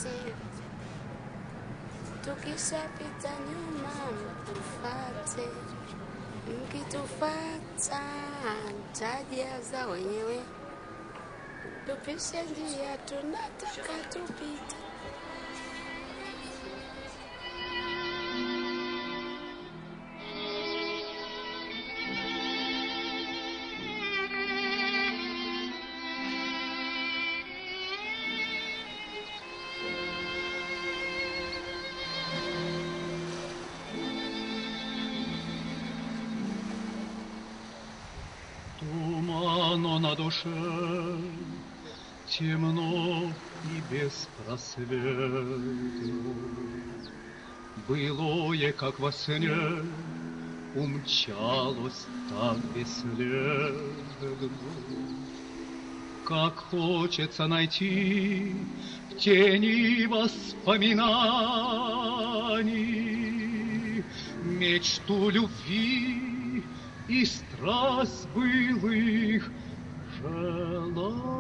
decir. Tú kisapita nyuma ufate, mkitufata tajaza wenyewe. Tupishe njia tunataka tupite. Тумано на душе, темно и беспросветно. Былое, как во сне, умчалось так бесследно. Как хочется найти в тени воспоминаний мечту любви и страсть былых желаний.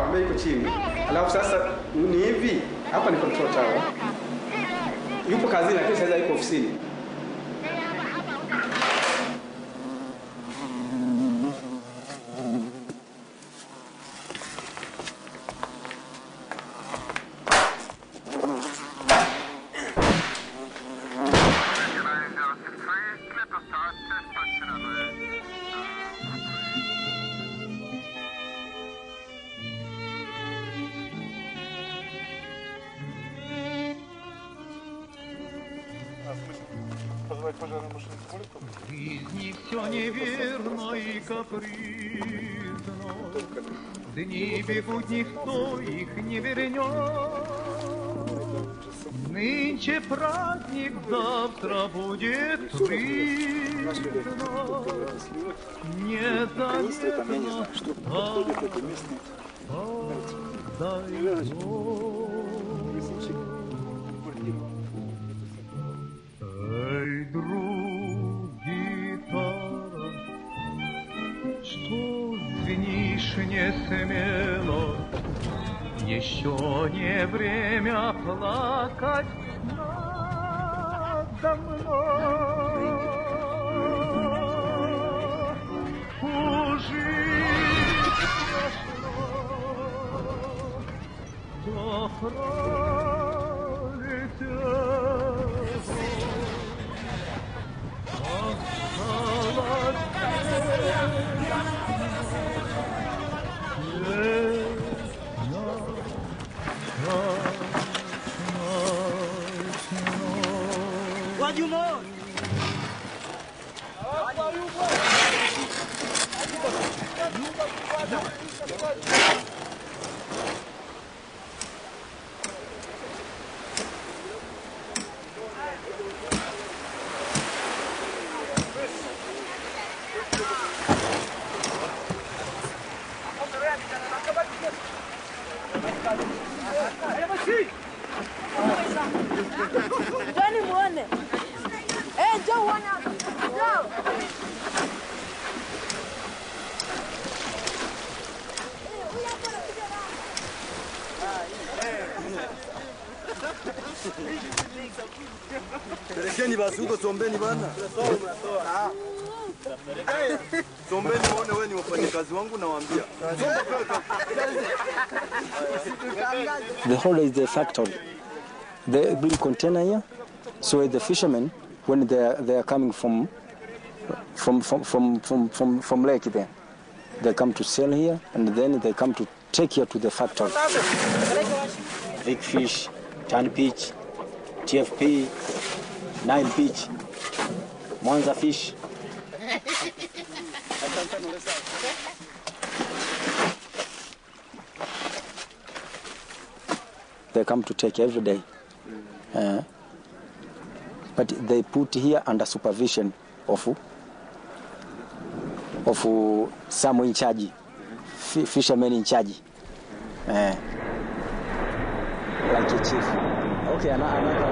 ambayo iko chini. Alafu sasa ni hivi, hapa ni control tower. Yupo kazini lakini sasa yuko ofisini. В жизни все неверно и капризно, дни бегут, никто их не вернет. Нынче праздник, завтра будет трудно, незаметно подойдет. Эй, друг, гитара, что звенишь не смело? Еще не время плакать надо мной. Ужить страшно, What do you want? Pelekeni basi huko, sombeni bana. Sombeni muone wewe ni wafanyakazi wangu nawaambia. The whole is the factory. They bring container here, so the fishermen, when they are coming from lake there, they come to sell here, and then they come to take here to the factory. Big fish, tan peach, TFP, Nile peach, Monza fish. They come to take every day. But they put here under supervision of someone in charge, fishermen in charge, like a chief. Okay, another.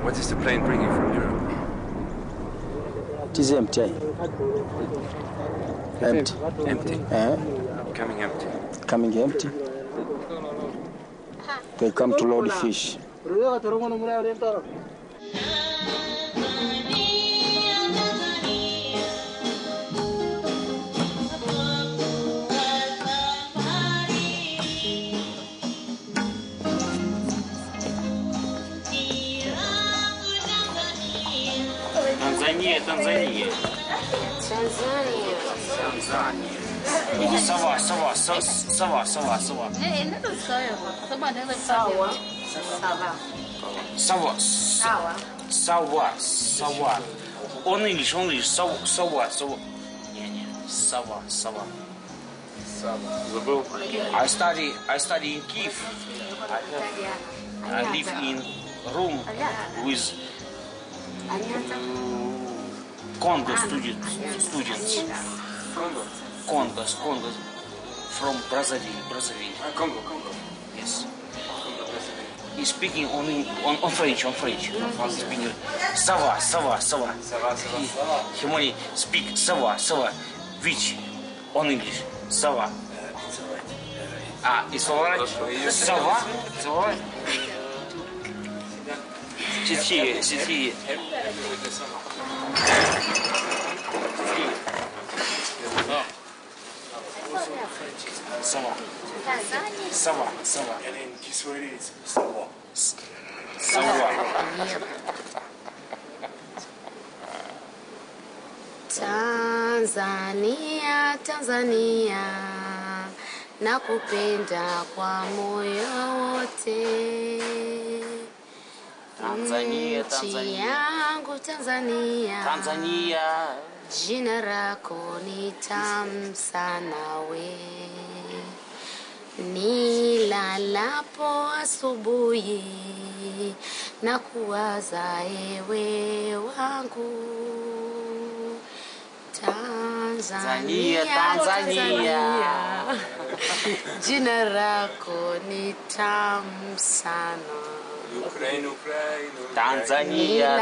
What is the plane bringing from Europe? It is empty. Empty. Empty. Coming empty. Coming empty. They come to load fish. Tanzania. Sawa. Only English. Sawa. I study in Kiev. I live in room with Congo students. Congo from Brazzaville. Congo. Yes. He's speaking only on French. He's speaking Sawa. He only speak Sawa, which on English. Sawa. It's alright. Sawa. Сидите. Сова. Tanzania, nakupenda kwa moyo wote. Nchi yangu Tanzania, jina lako ni tamu sana we. Nilalapo asubuhi na kuwaza ewe wangu. Tanzania, jina lako ni tamu sana. Tanzania.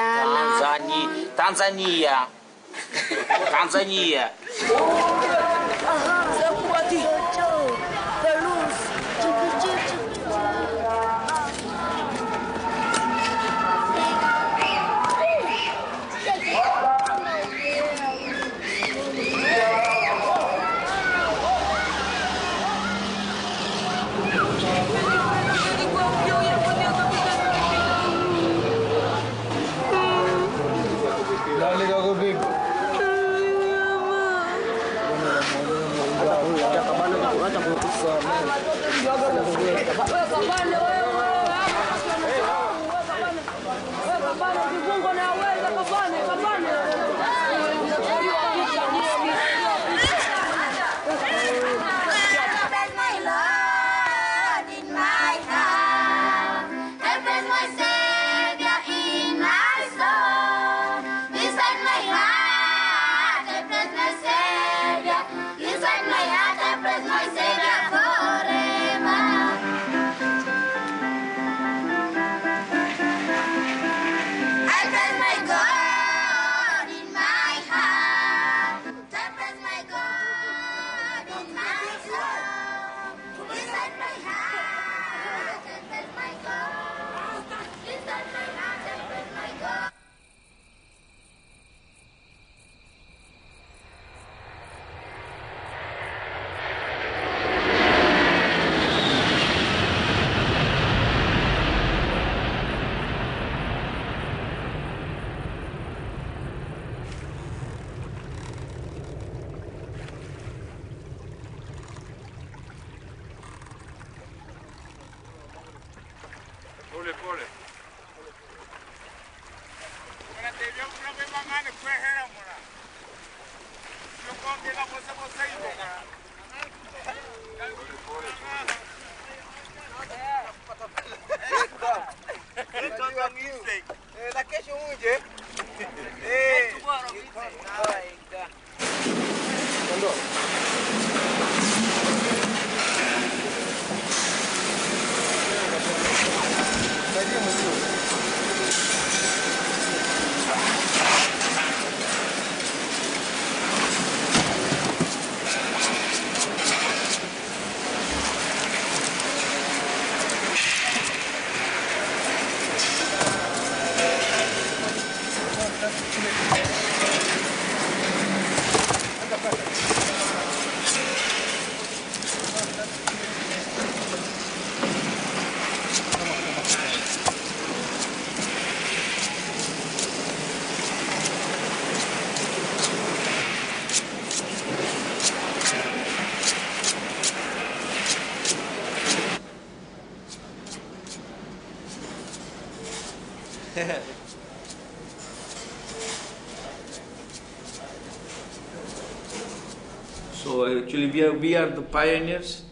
So actually we are the pioneers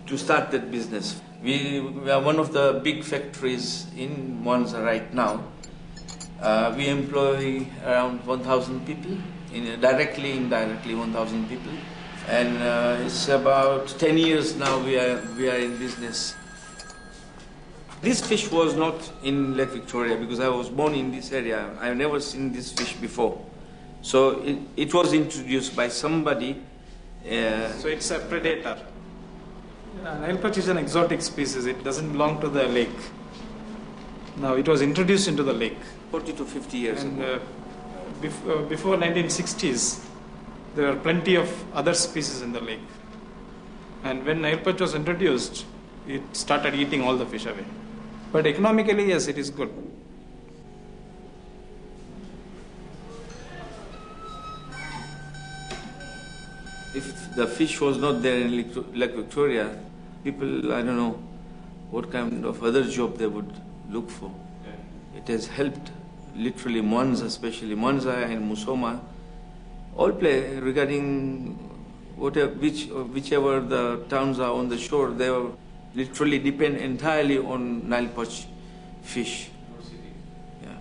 to start that business. We are one of the big factories in Monza right now. We employ around 1,000 people, directly, indirectly 1,000 people. And it's about 10 years now we are in business. This fish was not in Lake Victoria because I was born in this area. I've never seen this fish before. So it was introduced by somebody. So it's a predator. Nile perch is an exotic species. It doesn't belong to the lake. Now it was introduced into the lake 40 to 50 years ago. Before 1960s, there were plenty of other species in the lake. And when Nile perch was introduced, it started eating all the fish away. But economically, yes, it is good. If the fish was not there in Lake Victoria, people, I don't know what kind of other job they would look for. It has helped literally Monza, especially Monza and Musoma, all play regarding whichever the towns are on the shore, they literally depend entirely on Nile perch fish. Yeah.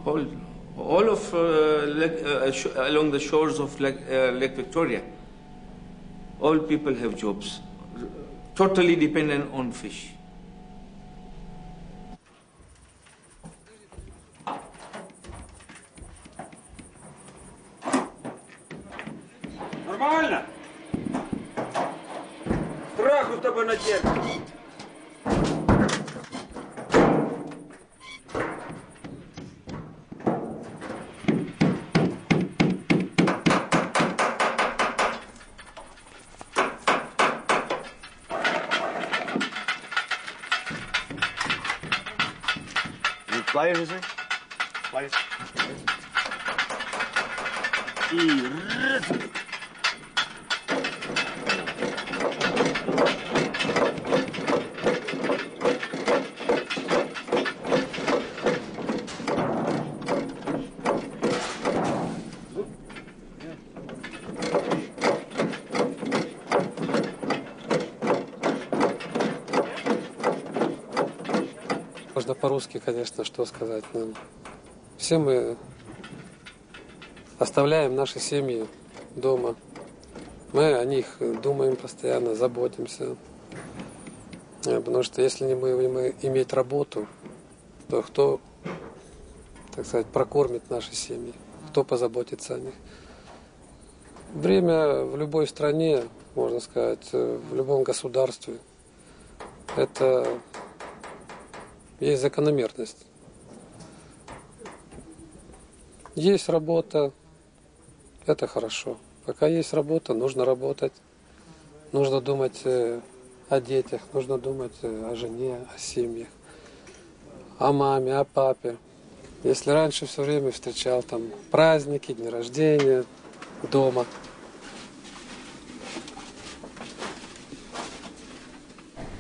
All of along the shores of Lake Victoria, all people have jobs, totally dependent on fish. Нормально? Страху с тобой натерпишь. Pliers, is there? Pliers. Можно по-русски, конечно, что сказать. Но все мы оставляем наши семьи дома. Мы о них думаем постоянно, заботимся. Потому что если не будем иметь работу, то кто, так сказать, прокормит наши семьи, кто позаботится о них. Время в любой стране, можно сказать, в любом государстве, это есть закономерность. Есть работа, это хорошо. Пока есть работа, нужно работать. Нужно думать о детях, нужно думать о жене, о семьях, о маме, о папе. Если раньше все время встречал там праздники, дни рождения дома.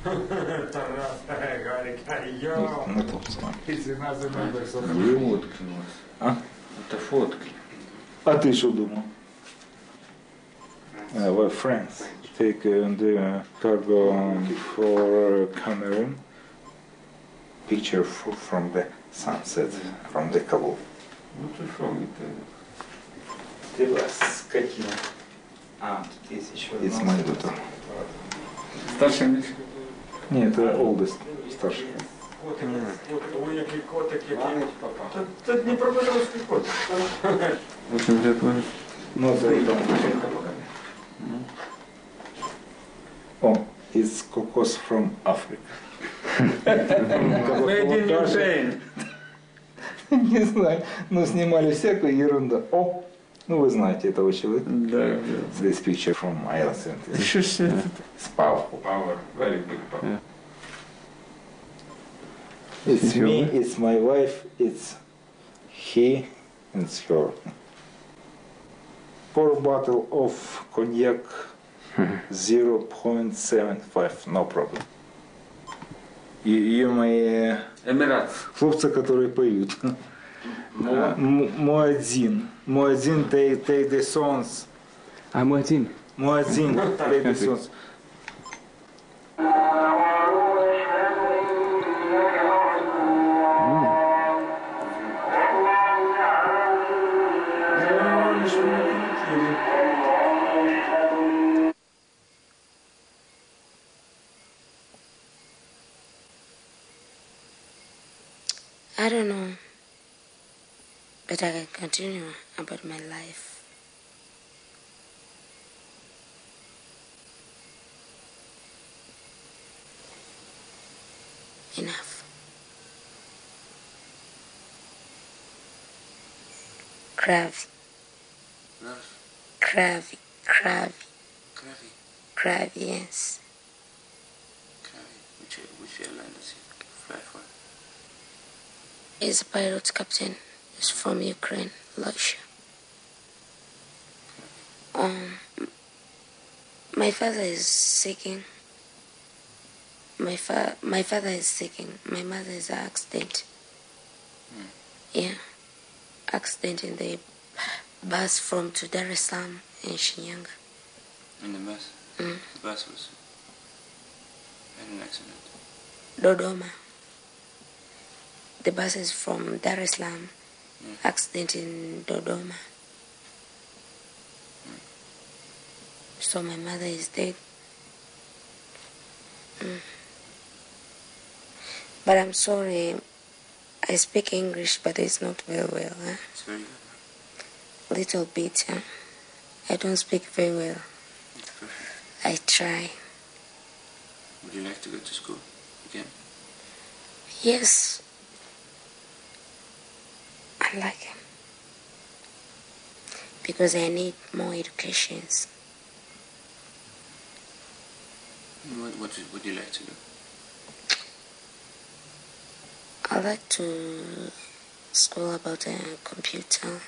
Тарас, Мы тут с вами. Две водки у вас. А? Это фотки. А ты что думал? We're friends. Take the cargo for Cameroon. Picture from the sunset, from the Kabul. Ну ты шо, Ты вас скотина. А, тут есть еще одна. It's my daughter. Старший Миша? Нет, это oldest, старший. Ой, який котик, який. Це Дніпропетровський котик. 8 лет может. Ну, это там. О, it's cocos from Africa. Made in Ukraine. Не знаю, но снимали всякую ерунду. О, ну вы знаете этого человека. Да. This picture from Ireland. It's powerful. Power, very big power. It's me, it's my wife, it's he, and it's her. Pour bottle of cognac 0.75, no problem. И мои хлопцы, которые поют. Муадзин, take the songs. А, Муадзин, take the songs. I don't know, but I can continue about my life. Enough. Crabby. Crabby. Crabby, yes. Which airline does he fly for? He's a pilot captain. He's from Ukraine, Russia. My father is sick. My father is sick. My mother is an accident. Yeah, accident in the bus from to Dar es Salaam in Shinyanga. In the bus? The bus was had an accident. Dodoma. The bus is from Dar es Salaam. Accident in Dodoma. So my mother is dead. But I'm sorry, I speak English, but it's not very well. It's very good. Little bit. I don't speak very well. It's perfect. I try. Would you like to go to school again? Yes. I like him. Because I need more educations. What would you like to do? I like to school about a computer.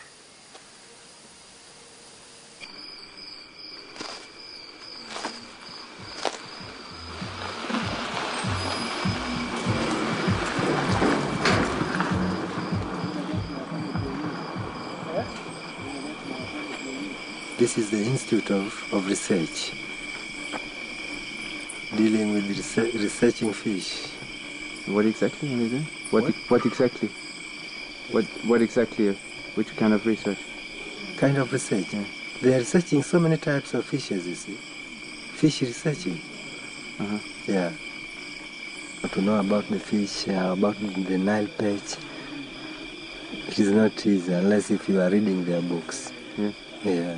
This is the Institute of Research, dealing with researching fish. What exactly are they doing? What exactly? What exactly? Which kind of research? Kind of research. Yeah. They are researching so many types of fishes, you see. Fish researching. Yeah. To know about the fish, about the Nile perch, it is not easy unless if you are reading their books. Yeah. Yeah.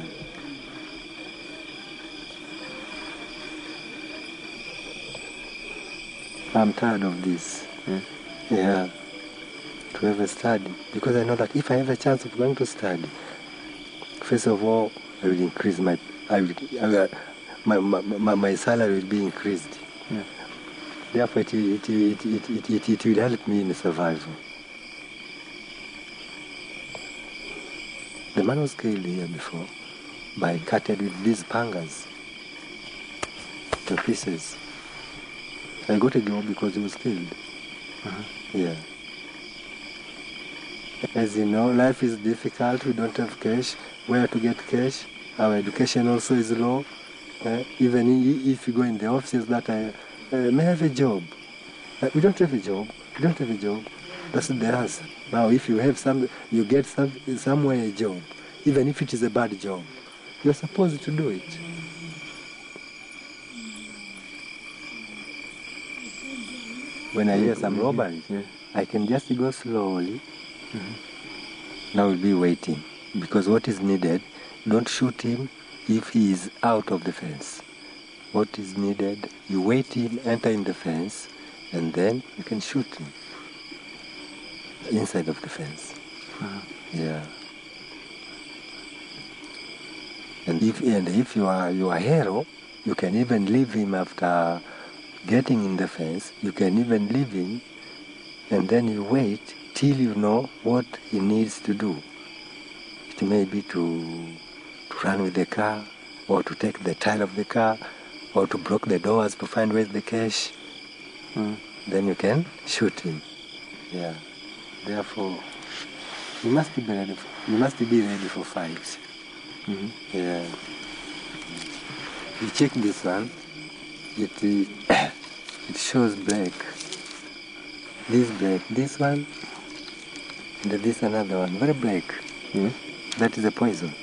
I'm tired of this. Yeah. To ever study. Because I know that if I have a chance of going to study, first of all, I will increase my salary will be increased. Yeah. Therefore, it will help me in survival. The man was killed here before by cutting with these pangas to pieces. I got a job because he was killed. Yeah. As you know, life is difficult. We don't have cash. Where to get cash? Our education also is low. Even if you go in the offices that I may have a job. We don't have a job. We don't have a job. That's the answer. Now, if you have you get somewhere a job, even if it is a bad job, you're supposed to do it. When I hear some robberies, I can just go slowly. Now we'll be waiting, because what is needed, don't shoot him if he is out of the fence. What is needed, you wait him, enter in the fence, and then you can shoot him inside of the fence. Yeah. And if you are a hero, you can even leave him after getting in the fence. You can even leave him, and then you wait till you know what he needs to do. It may be to run with the car, or to take the tire of the car, or to block the doors to find where's the cash. Then you can shoot him. Yeah. Therefore, you must be ready. You must be ready for fights. Yeah. You check this one. It shows black. This black. This one. And this another one. Very black. That is a poison.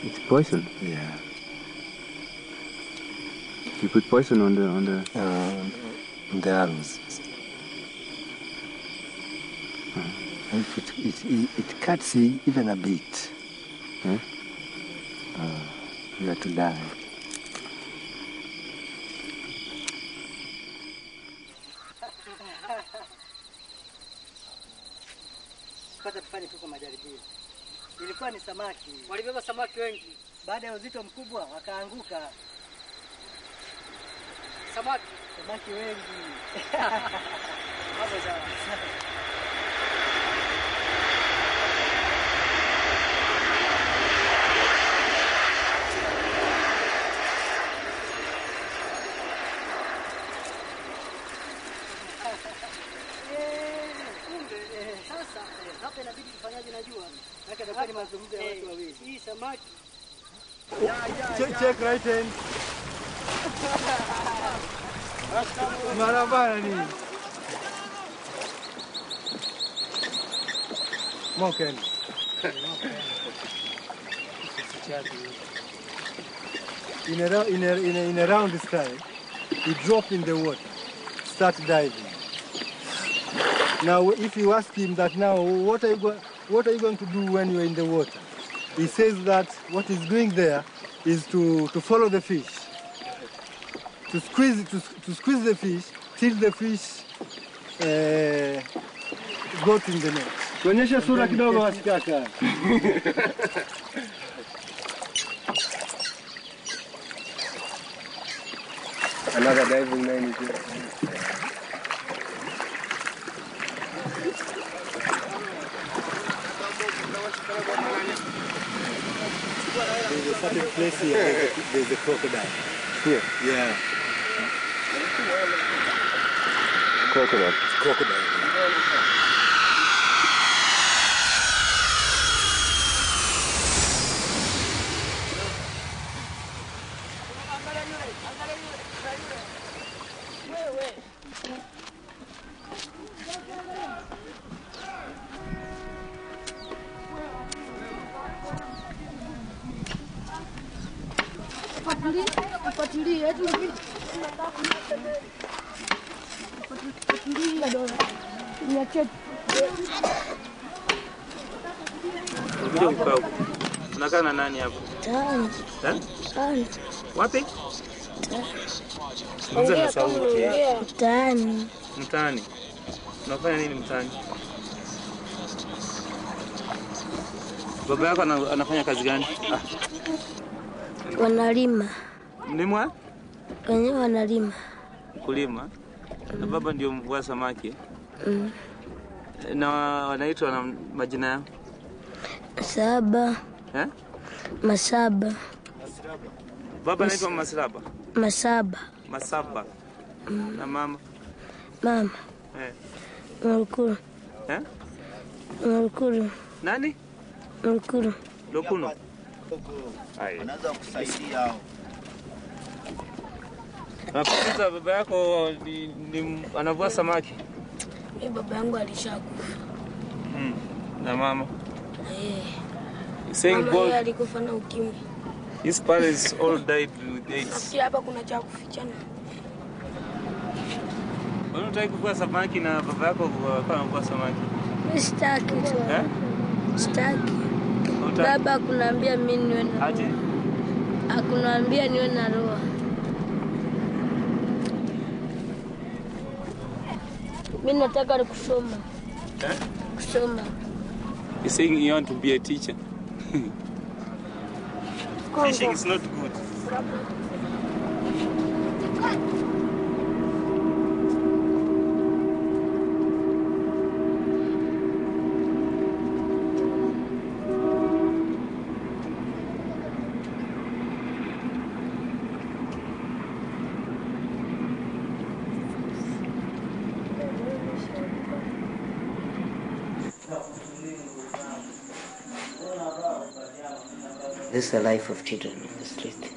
It's poison. Yeah. You put poison on the arrows. If it cuts even a bit, you are to die. Kwanza tufanye tu kwa majaribio. Ilikuwa ni samaki. Walibeba samaki wengi. Baada ya uzito mkubwa wakaanguka. Samaki wengi. Hapo sawa. Sasa hapa inabidi tufanyaje najua. Maana ndio ni mazungumzo ya watu wawili. Hii samaki. Check right hand. Marabara ni. Moken. In a round style, you drop in the water, start diving. Now, if you ask him that now, what are you going to do when you're in the water? He says that what he's doing there is to follow the fish, to squeeze the fish till the fish got in the net. Kuonyesha sura kidogo wasikaka. Another diving man is here. There's a certain place here, there's a crocodile. Here? Yeah. Crocodile. Crocodile. Unakaa na nani hapo? Tani. Tani. Wapi? Mzee na sauti. Tani. Mtaani. Unafanya nini mtaani? Baba yako anafanya kazi gani? Wanalima. Mlimwa? Wenyewe wanalima. Kulima. Na baba ndio mvua samaki. Na wanaitwa na majina yao? Saba. Masaba. Baba anaitwa Masaba. Masaba. Masaba. Na mama? Mama. Nalukuru. Eh? Nalukuru. Nani? Nalukuru. Lokuno. Anaweza kusaidia. Nakuuliza baba yako ni anavua samaki? Baba yangu alishakufa. Na mama? Saying both. Alikufa na ukimwi. His parents all died with AIDS. Hapa kuna cha kufichana. Unataka kuvua samaki na baba yako anavua samaki? Sitaki. Sitaki. Baba kunaambia mimi niwe na. Aje? Akunaambia niwe na roho. Mimi nataka kusoma. Kusoma. You're saying you want to be a teacher? Fishing is not good. This is the life of children on the street.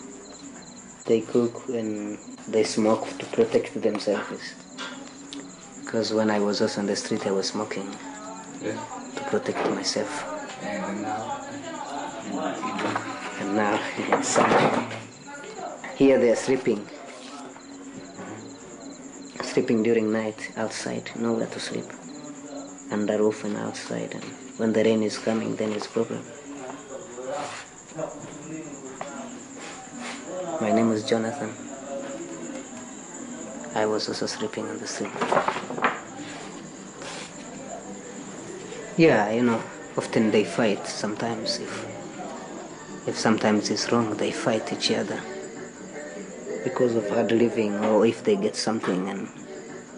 They cook and they smoke to protect themselves. Because when I was also on the street, I was smoking to protect myself. And now, here they are sleeping. Sleeping during night outside, nowhere to sleep. Under roof and outside. And when the rain is coming, then it's a problem. My name is Jonathan. I was also sleeping on the street. Yeah, you know, often they fight sometimes. If sometimes it's wrong, they fight each other because of hard living, or if they get something and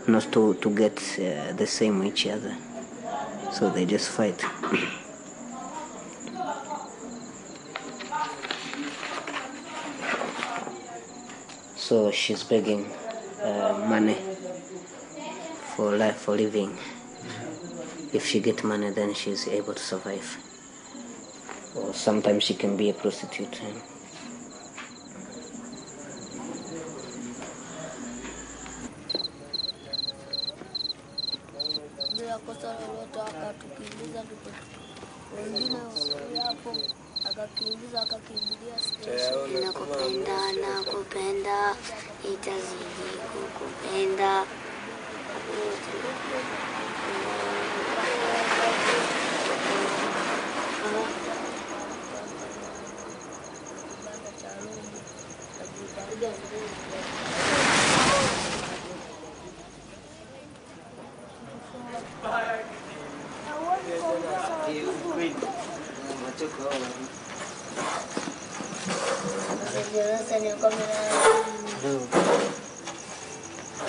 not to get the same with each other. So they just fight. So she's begging money for life, for living. If she gets money, then she's able to survive. Or sometimes she can be a prostitute. Nakupenda, itazidi kukupenda.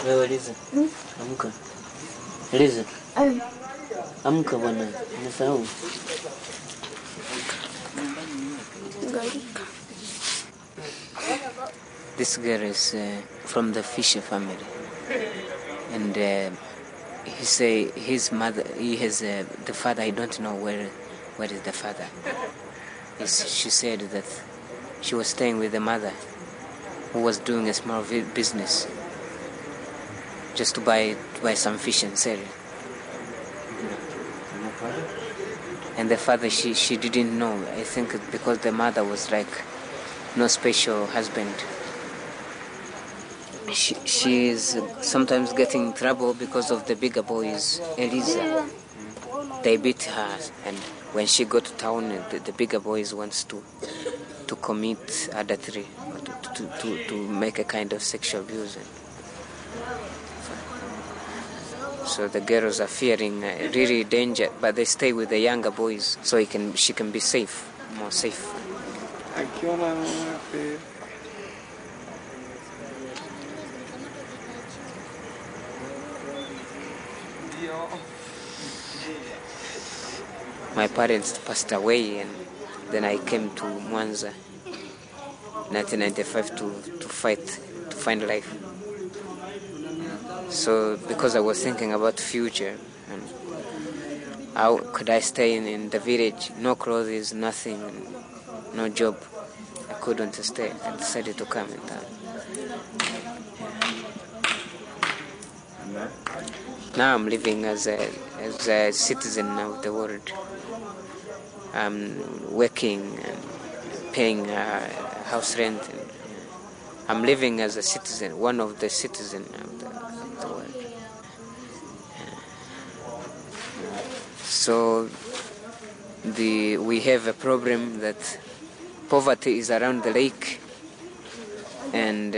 Wewe Liza, amka. Liza, amka bwana, nimesahau. This girl is from the Fisher family, and he say his mother, he has the father. I don't know where is the father. She said that she was staying with the mother, who was doing a small business, just to buy some fish and sell it. And the father, she didn't know. I think because the mother was like no special husband. She is sometimes getting in trouble because of the bigger boys. Eliza, they beat her, and when she go to town, the bigger boys wants to commit adultery, to make a kind of sexual abuse. So the girls are fearing really danger, but they stay with the younger boys so she can be safe, more safe. My parents passed away, and then I came to Mwanza, 1995, to find life. So because I was thinking about the future, And how could I stay in the village? No clothes, nothing, no job. I couldn't stay. I decided to come in town. Now I'm living as a citizen of the world. I'm working and paying house rent. And I'm living as a citizen, one of the citizens of the world. So we have a problem that poverty is around the lake, and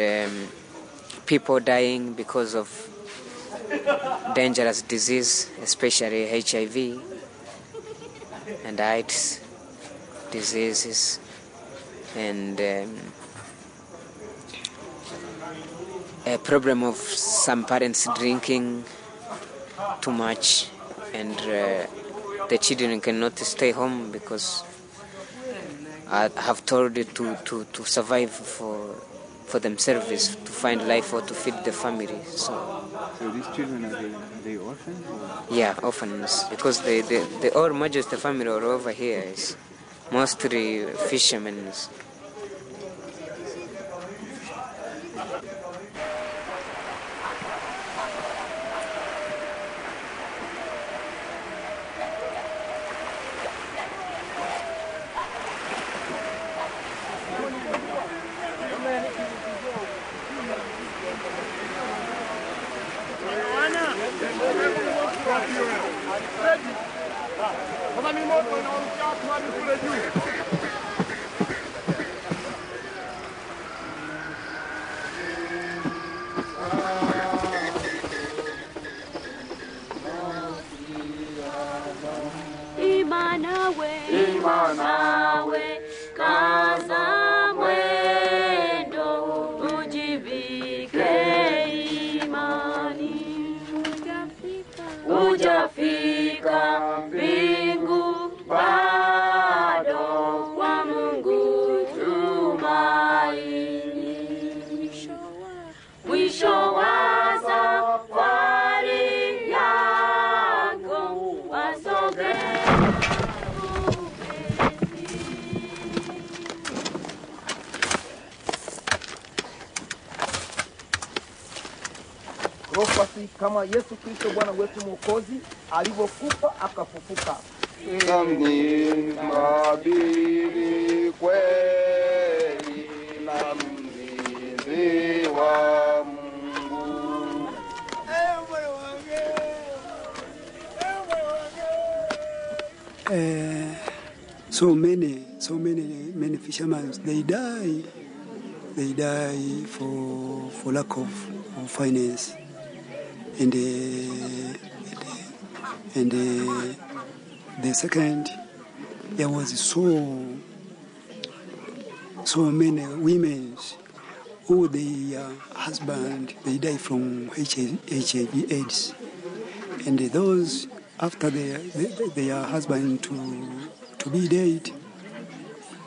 people dying because of dangerous disease, especially HIV and AIDS diseases, and a problem of some parents drinking too much, and the children cannot stay home because I have told it to survive for themselves, to find life or to feed the family. So these children, are they orphans? Or? Yeah, orphans, because the all majority of the family all over here is mostly fishermen. Basi kama Yesu Kristo Bwana wetu Mwokozi alivyokufa akafufuka. Ni mabili kweli na mlinzi wa Mungu. So many fishermen they die for lack of finance. And the second, there was so many women who their husband they die from HIV/AIDS, and those after their husband to be dead,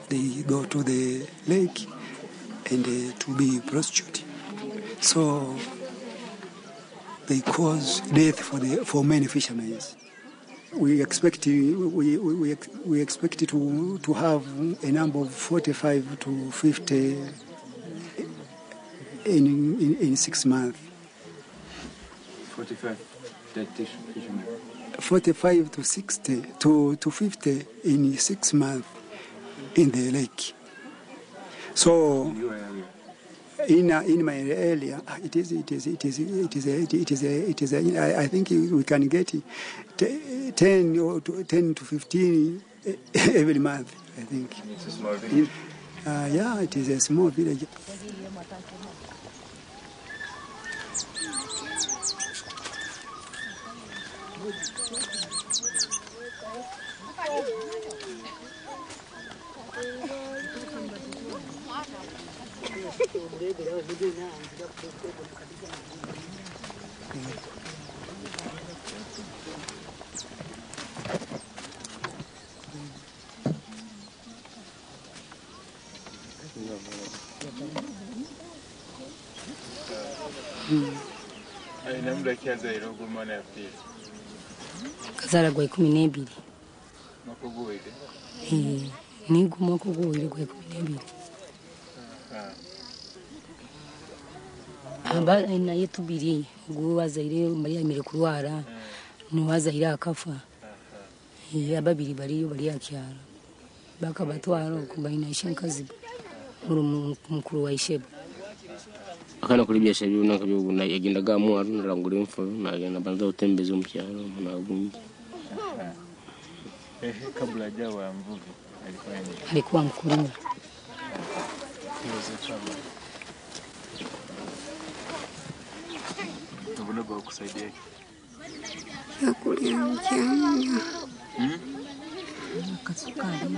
they go to the lake and to be prostitute. So they cause death for many fishermen. We expect to have a number of 45 to 50 in 6 months. 45 dead fishermen. 45 to 60 to 50 in 6 months in the lake. So. In your area. In my area, it is. I think we can get 10 to 15 every month. I think. It's a small village. Yeah, it is a small village. kazaala gwa 12 niguma okuguwire gwa 12 aba naye tubiri gwazaire bali amire kulwara niwazaire akafa ababiri baliyo bali akyalo bakabatwara okubaina ishenkazi mukuru wa ishebo akana kuri byasha byunaka byubuna yagenda gamwaru narangura imfo nagenda banza utembeza umcyaro nagungi kabla jawa mvuvi alikuwa mkulima Mbona kwa kusaidia nakulia mchanga kasukari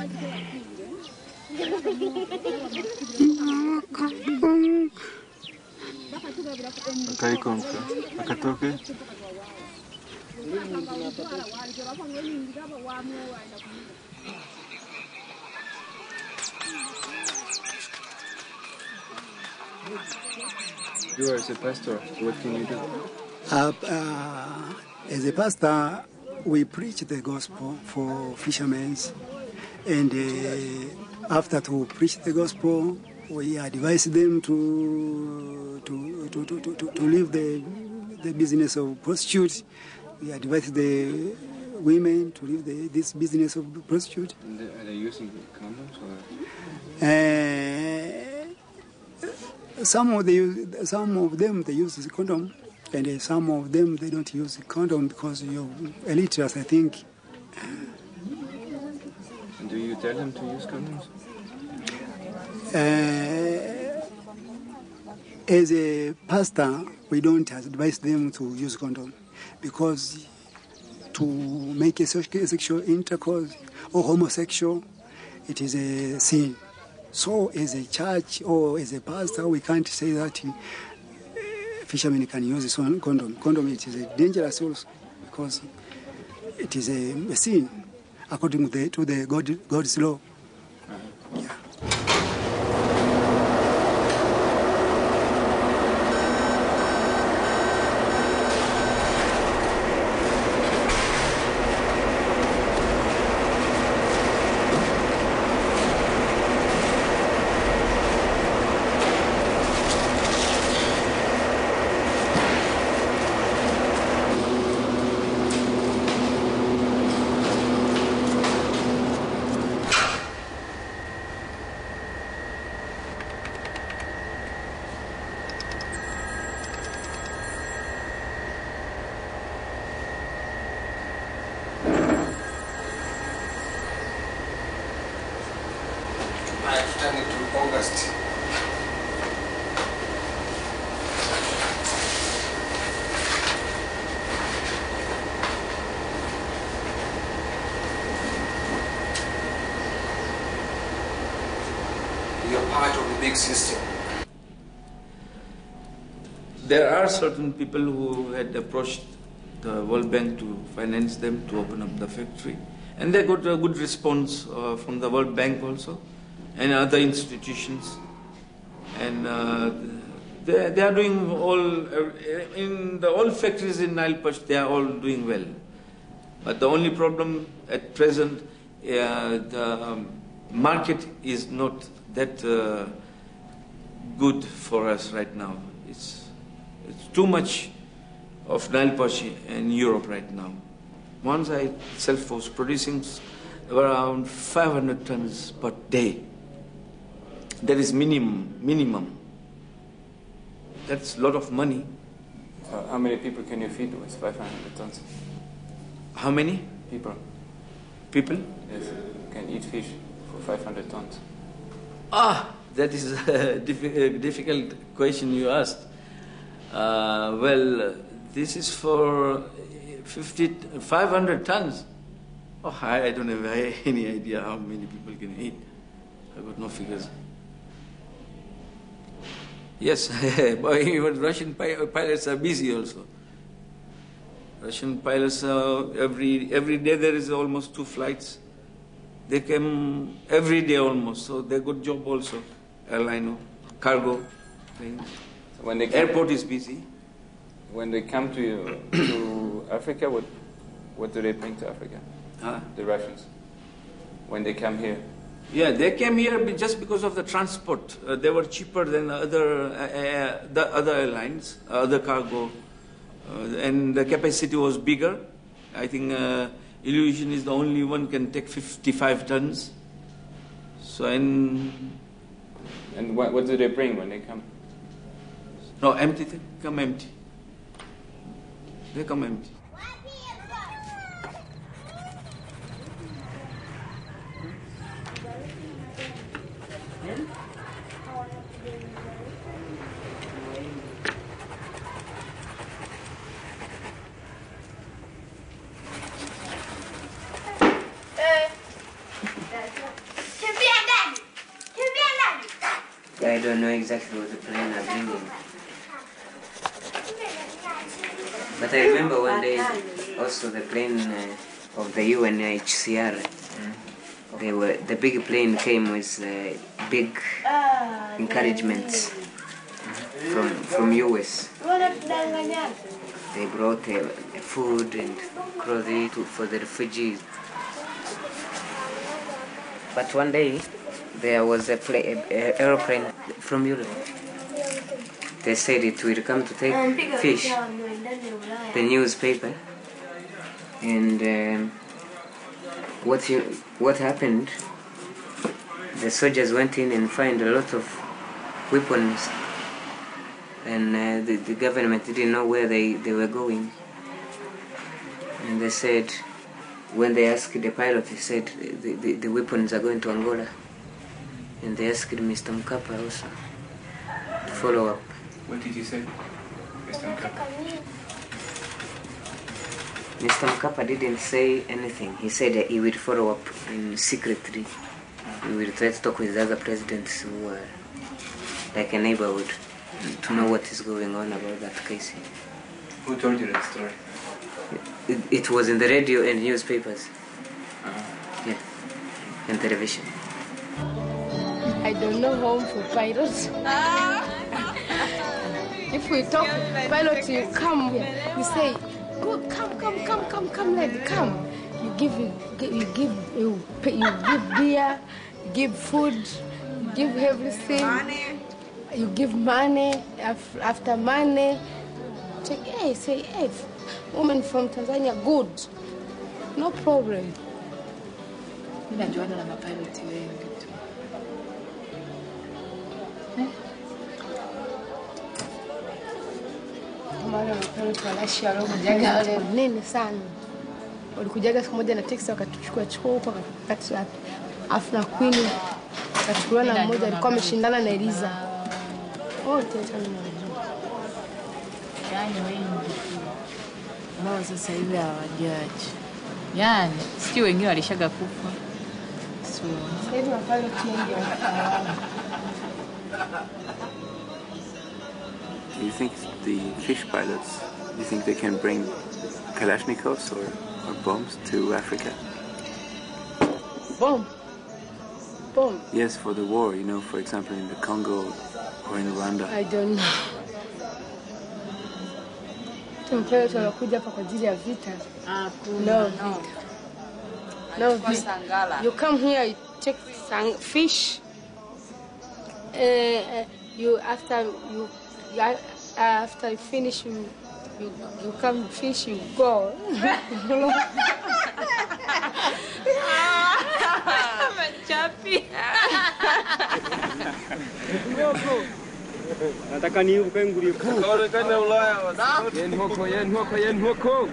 akaikonka akatoke You are as a pastor, what can you do? As a pastor, we preach the gospel for fishermen, and after to preach the gospel, we advise them to leave the business of prostitute. We advise the women to leave this business of prostitute. And are they using condoms or? Some of them they use the condom, and some of them they don't use the condom because you're illiterate, I think. And do you tell them to use condoms? As a pastor, we don't advise them to use condom because to make a sexual intercourse or homosexual, it is a sin. So as a church or as a pastor, we can't say that fishermen can use this one condom. Condom, it is dangerous also because it is a sin according to the God's law. Yeah. System. There are certain people who had approached the World Bank to finance them to open up the factory, and they got a good response from the World Bank also and other institutions, and they are doing all in the all factories in Nile Perch. They are all doing well, but the only problem at present, the market is not that good for us right now. It's too much of Nile Perch in Europe right now. Once I self was producing around 500 tons per day. That is minimum. That's a lot of money. How many people can you feed with 500 tons? How many? People. People? Yes, can eat fish for 500 tons. That is a difficult question you asked. Well, this is for 500 tons. I don't have any idea how many people can eat. I got no figures. Yes, but even Russian pilots are busy also. Russian pilots, every day there is almost 2 flights. They come every day almost, so they got job also. Airline, cargo, planes. So when they airport is busy. When they come to Africa, what What do they bring to Africa? The Russians, when they come here? Yeah, they came here just because of the transport. They were cheaper than the other airlines, other cargo, and the capacity was bigger. I think Illusion is the only one can take 55 tons. So and what do they bring when they come? No, empty. They come empty. They come empty. I don't know exactly what the plane are bringing. But I remember one day also the plane of the UNHCR, the big plane came with big encouragements from US. They brought food and clothing for the refugees. But one day there was a aeroplane from Europe. They said it will come to take fish, the newspaper, and what happened? The soldiers went in and found a lot of weapons, and the government didn't know where they were going. And they said, when they asked the pilot, he said the weapons are going to Angola. And they asked Mr. Mkapa also to follow up. What did you say, Mr. Mkapa? Mr. Mkapa didn't say anything. He said that he would follow up secretly. He will try to talk with the other presidents who are like a neighborhood to know what is going on about that case. Who told you that story? It was in the radio and newspapers. Yeah, and television. I don't know home for pilots. If we talk pilots, you come here. You say, "Go, come, lady, come." You give beer, you give food, you give everything. Money. You give money. After money, say, hey, woman from Tanzania, good, no problem. Ninajuana na mapilot wengi tu. Mara mapilot wanashia roho jaga wale nene sana. Walikujaga siku moja na taxi wakatuchukua huko wakakati wapi. Afu na Queen akachukua na mmoja alikuwa ameshindana na Eliza. Wote tena mmoja. Yaani wengi ambao sasa hivi hawajaji. Yaani sio wengine walishaga kufa. So sasa hivi mapilot wengi hawana. Do you think the fish pilots, do you think they can bring Kalashnikovs or bombs to Africa? Bomb? Yes, for the war, you know, for example, in the Congo or in Rwanda. I don't know. Mpelelezi wanakuja hapa kwa ajili ya vita. No vita. No vita. You come here, you take some fish. After you finish, you come fish, you go. Nataka niuke nguri. Kaonekana Ulaya. Yen hoko. Hoko.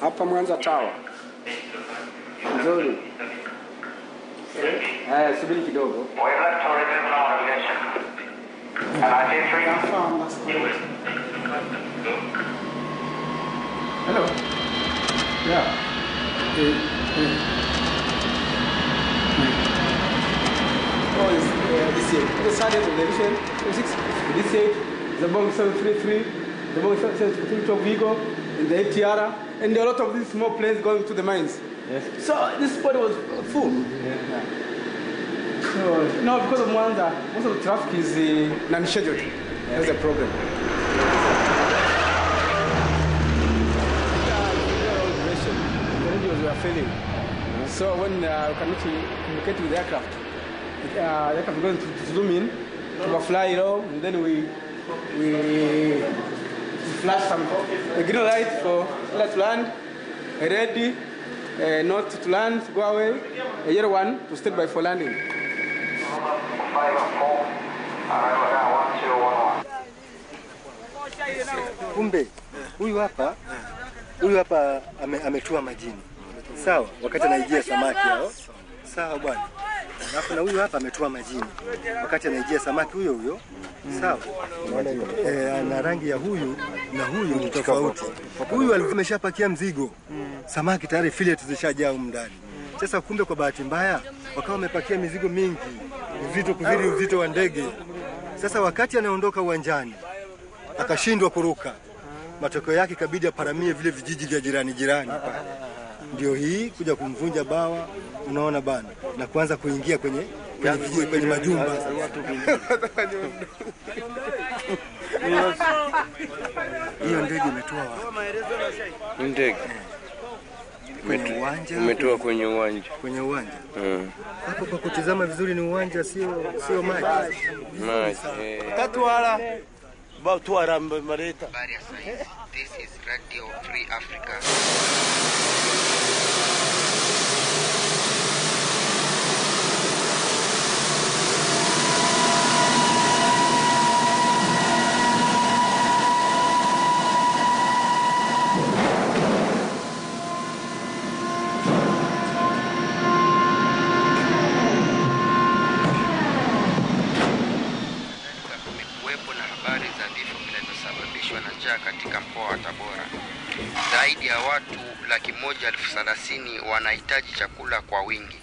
Hapa Mwanza Tower. Nzuri. Subiri kidogo. Hello. Yeah. Oh, this year. The Saturday of the edition, 26, this year, the Boeing 733, the Boeing 732 Vigo, and the ATR, and there are a lot of these small planes going to the mines. Yes. So this spot was full. Yeah. So now because of Mwanza, most of the traffic is non-scheduled. That's the problem. The radios were failing. So when we cannot communicate with the aircraft, the aircraft is going to zoom in, to fly low, and then we flash some a green light for to land, a red not to land, go away, a yellow one to stand by for landing. Kumbe huyu hapa ametua majini, sawa, wakati anaijia samaki hao, sawa bwana. Alafu na huyu hapa ametua majini wakati anaijia samaki huyo, sawa. Ana rangi ya huyu na huyu ni tofauti. Huyu alikuwa ameshapakia mzigo, samaki tayari filetes zishajaa huko ndani. Sasa kumbe kwa bahati mbaya wakawa wamepakia mizigo mingi, uzito kuzidi uzito wa ndege. Sasa wakati anaondoka uwanjani akashindwa kuruka, matokeo yake ikabidi aparamie vile vijiji vya jirani pale. Ndio hii kuja kumvunja bawa, unaona bana, na kuanza kuingia kwenye majumba. Hiyo ndege imetoa wapi? Ndege kwenye uwanja. Umetoa kwenye uwanja. Kwenye uwanja. Hapo kwa kutizama vizuri ni uwanja, sio maji. Maji. Katwala Batwara Mareta. This is Radio Free Africa. Katika mkoa wa Tabora. Zaidi ya watu 130,000 wanahitaji chakula kwa wingi.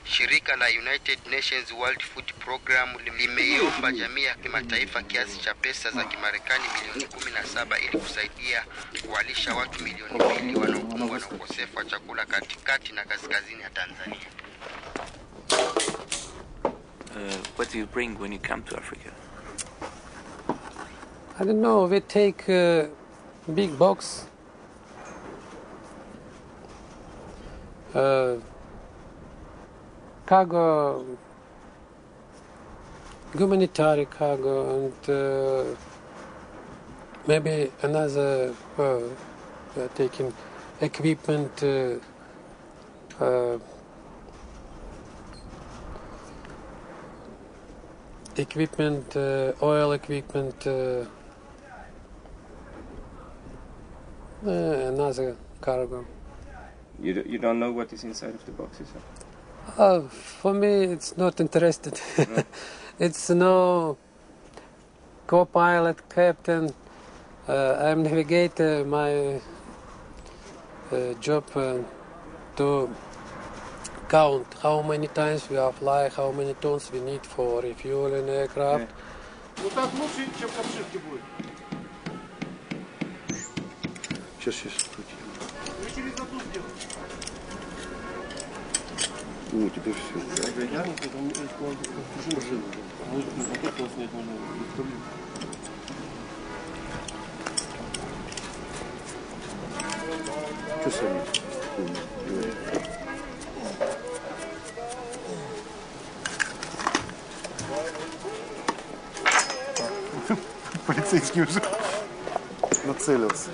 Shirika la United Nations World Food Program limeiomba jamii ya kimataifa kiasi cha pesa za Kimarekani milioni 17 ili kusaidia kuwalisha watu milioni 2 wanaokumbwa na ukosefu wa chakula katikati na kaskazini ya Tanzania. What do you bring when you come to Africa? I don't know, we take a big box, cargo, humanitarian cargo, and maybe another, we are taking equipment, oil equipment, another cargo. You don't know what is inside of the boxes? For me, it's not interested. No. It's no co-pilot, captain. I'm navigator. My job to count how many times we have fly, how many tons we need for refueling aircraft. Сейчас. Теперь все. Что сами? Полицейский уже нацелился.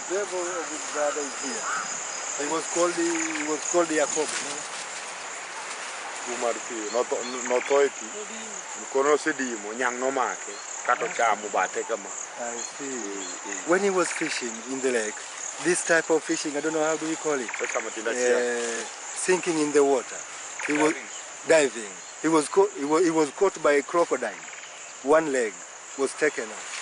The devil of his brother is here. He was called Jacob. I see. When he was fishing in the lake, this type of fishing, I don't know how do we call it, sinking in the water. He was diving. He was caught by a crocodile. One leg was taken off.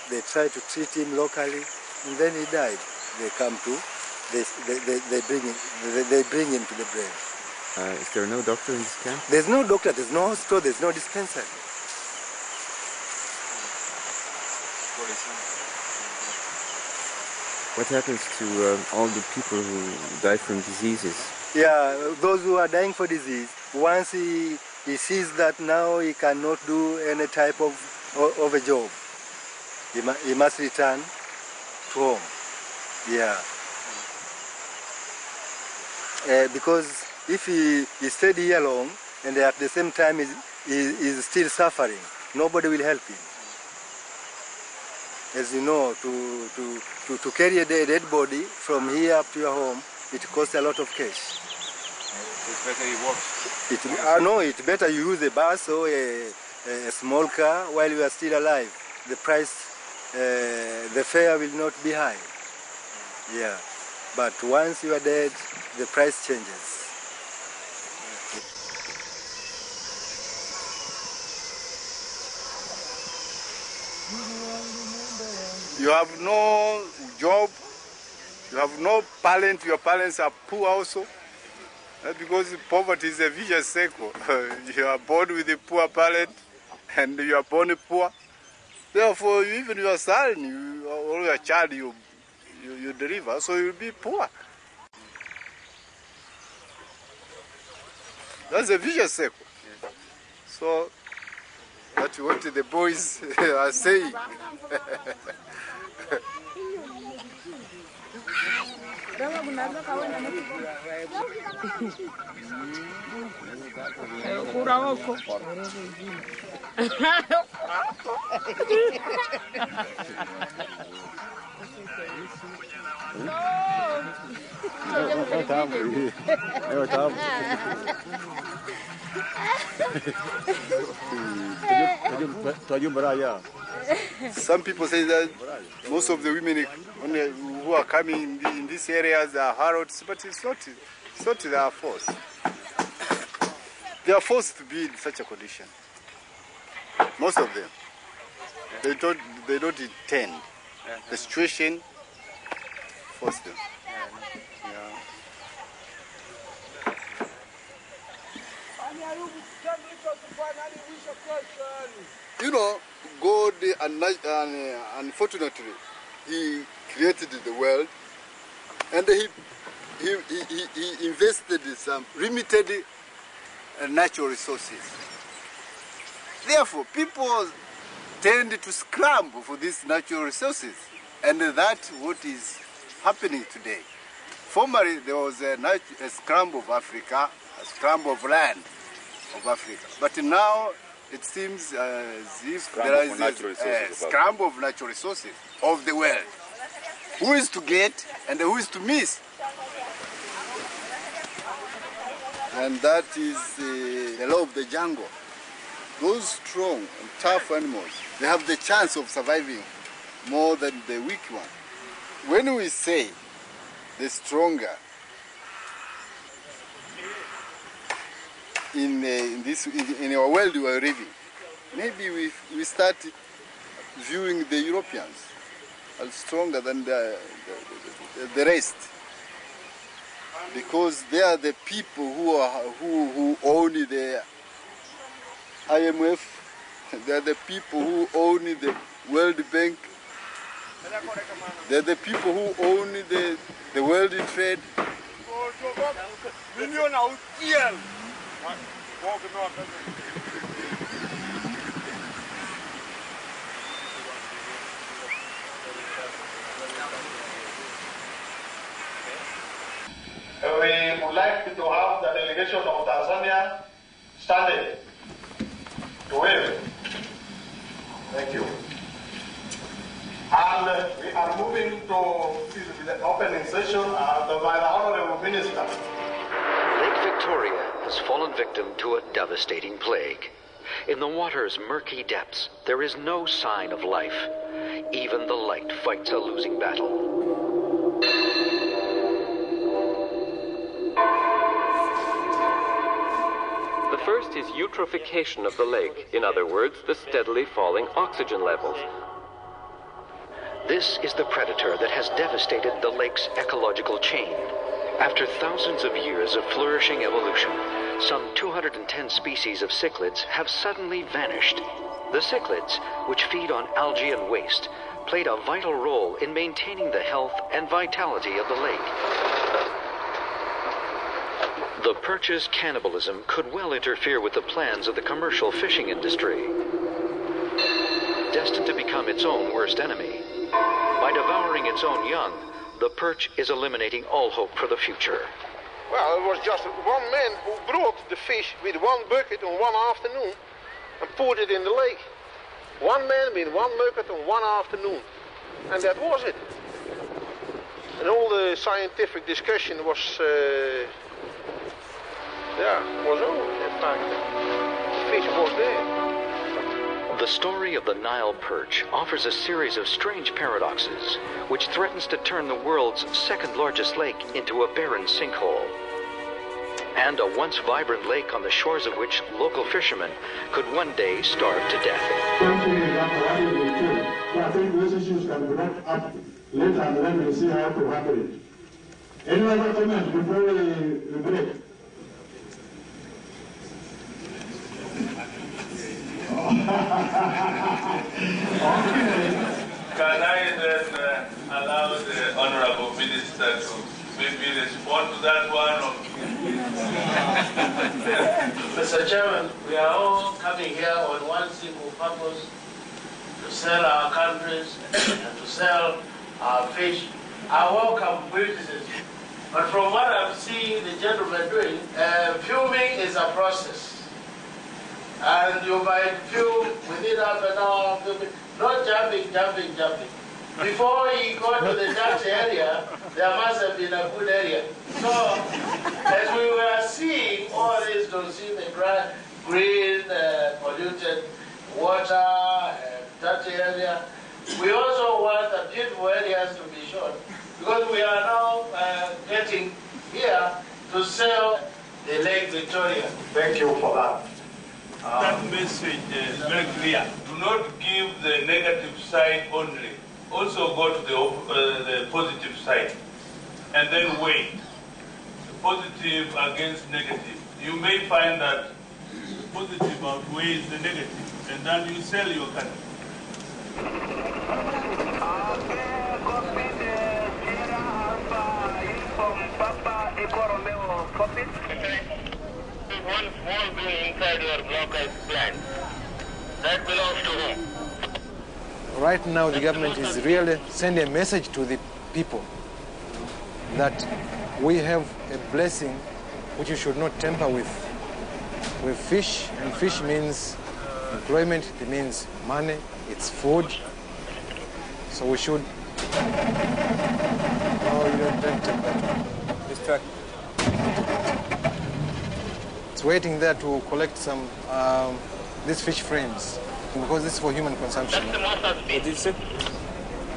They tried to treat him locally, and then he died. They come to, they bring him to the grave. Is there no doctor in this camp? There's no doctor, there's no hospital, there's no dispensary. What happens to all the people who die from diseases? Yeah, those who are dying for disease, once he sees that now he cannot do any type of a job, he must return to home. Yeah. Because if he stayed here long and at the same time is still suffering, nobody will help him. As you know, to carry a dead body from here up to your home, it costs a lot of cash. It's better he walks. No, it's better you use a bus or a small car while you are still alive. The price, the fare will not be high. Yeah, but once you are dead, the price changes. You have no job, you have no parent, your parents are poor also. Because poverty is a vicious cycle. You are born with a poor parent and you are born poor. Therefore, even your son or your child you deliver, so you'll be poor. That's a vicious cycle. So that's what the boys are saying. Some people say that most of the women who are coming in these areas are harrods, but it's not their force. They are forced to be in such a condition. Most of them. They don't intend. The situation forced them. You know, God, unfortunately, He created the world, and He invested in some limited natural resources. Therefore, people tend to scramble for these natural resources, and that's what is happening today. Formerly, there was a scramble of Africa, a scramble of land of Africa, but now it seems as if there is a scramble of natural resources of the world. Who is to get and who is to miss? And that is the law of the jungle. Those strong and tough animals, they have the chance of surviving more than the weak one. When we say the stronger, in our world we are living, maybe we start viewing the Europeans as stronger than the rest, because they are the people who own the IMF. They are the people who own the World Bank. They are the people who own the world trade. We would like to have the delegation of Tanzania standing to wave. Thank you. And we are moving to the opening session by the Honorable Minister. Lake Victoria has fallen victim to a devastating plague. In the water's murky depths, there is no sign of life. Even the light fights a losing battle. The first is eutrophication of the lake, in other words, the steadily falling oxygen levels. This is the predator that has devastated the lake's ecological chain. After thousands of years of flourishing evolution, some 210 species of cichlids have suddenly vanished. The cichlids, which feed on algae and waste, played a vital role in maintaining the health and vitality of the lake. The perch's cannibalism could well interfere with the plans of the commercial fishing industry, destined to become its own worst enemy. By devouring its own young, the perch is eliminating all hope for the future. Well, it was just one man who brought the fish with one bucket on one afternoon and put it in the lake. One man with one bucket on one afternoon. And that was it. And all the scientific discussion was over. In fact, the fish was there. The story of the Nile perch offers a series of strange paradoxes, which threatens to turn the world's second largest lake into a barren sinkhole. And a once vibrant lake on the shores of which local fishermen could one day starve to death. I think those issues can be brought up later and then we'll see how to handle it. Any other comment before we break? Can I then allow the Honorable Minister to maybe respond to that one? Mr. Chairman, we are all coming here on one simple purpose: to sell our countries and to sell our fish. I welcome criticism, but from what I'm seeing the gentleman doing, filming is a process. And you might film within half an hour, not jumping. Before he got to the Dutch area, there must have been a good area. So, as we were seeing all this, don't see the green, polluted water, Dutch area, we also want the beautiful areas to be shown. Because we are now getting here to sell the Lake Victoria. Thank you for that. That message is very clear. Do not give the negative side only. Also go to the positive side. And then weigh the positive against negative. You may find that the positive outweighs the negative. And then you sell your country. One small being inside your blockhouse plant. That belongs to whom? Right now the government is really sending a message to the people that we have a blessing which you should not tamper with. With fish, and fish means employment, it means money, it's food. So we should... No, you don't take that one. Distract. It's waiting there to collect some these fish frames because this is for human consumption. That's the master's feed. What did you say?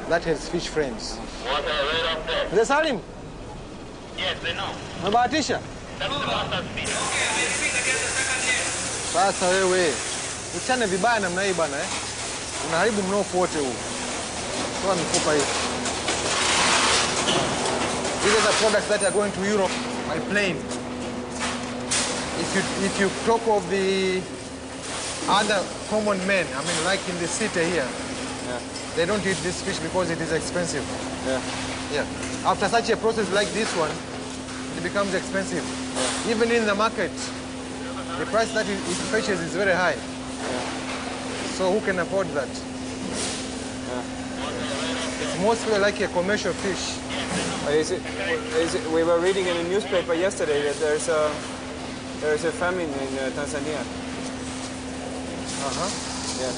That has fish frames. Was I aware of that? Is that Salim? Yes, they know. Mabahatisha? That's the master's feed. Sasa wewe uchane vibaya namna hii bwana unaharibu mnofu wote huu. Toa mifupa hii. These are the products that are going to Europe by plane. If you talk of the other common men, I mean, like in the city here, they don't eat this fish because it is expensive. Yeah. After such a process like this one, it becomes expensive. Even in the market, the price that it fetches is very high. So who can afford that? It's mostly like a commercial fish. We were reading in a newspaper yesterday that there is a famine in Tanzania. Yeah.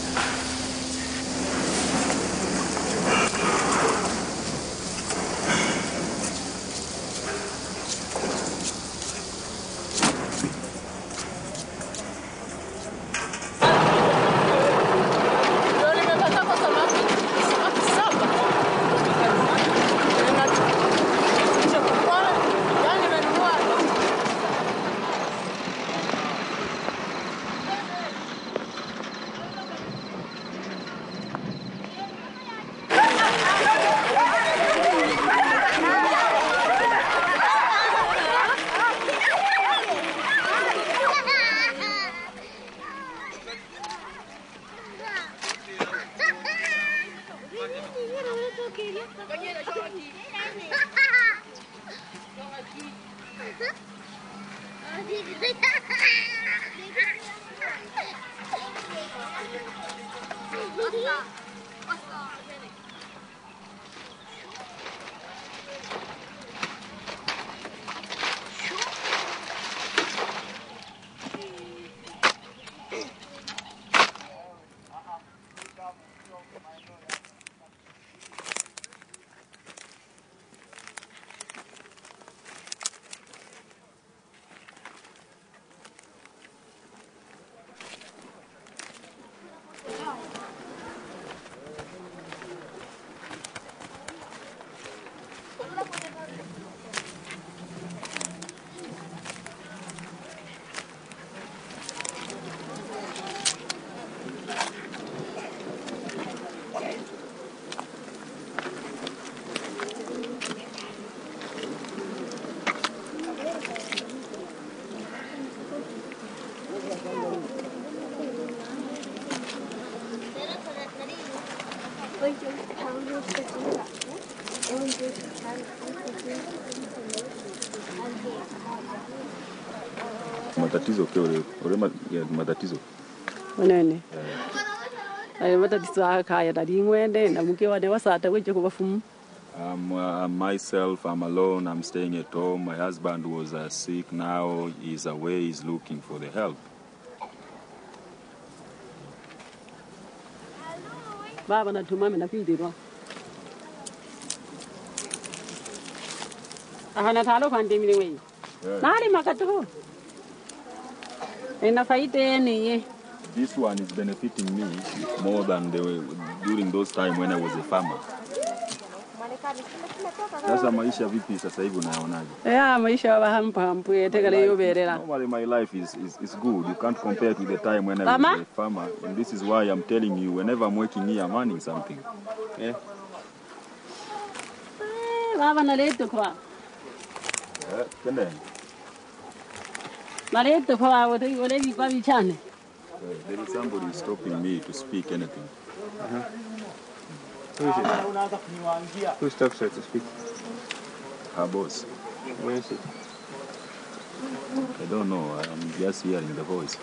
Matatizo matatizo. Onene. Ayo matatizo akaya dalingwende na mke wane wasata weje kubafumu. Myself, I'm alone, I'm staying at home. My husband was sick, now he's away, he's looking for the help. Baba na tumame na pidiro. Ahana talo kwande milewe. Nani makatu? This one is benefiting me more than during those times when I was a farmer. Sasa maisha vipi sasa hivi unaonaje? Maisha hampu yetekale yoberera. Normally my life is good. You can't compare it with the time when I was a farmer. And this is why I'm telling you, whenever I'm working here, I'm earning something. Yeah. Baba naleto kwa. Kende. Naleto kwa wale vipavi chane. There is somebody stopping me to speak anything. Who is it? Who stops her to speak? Her boss. Where is it? I don't know. I'm just hearing the voice.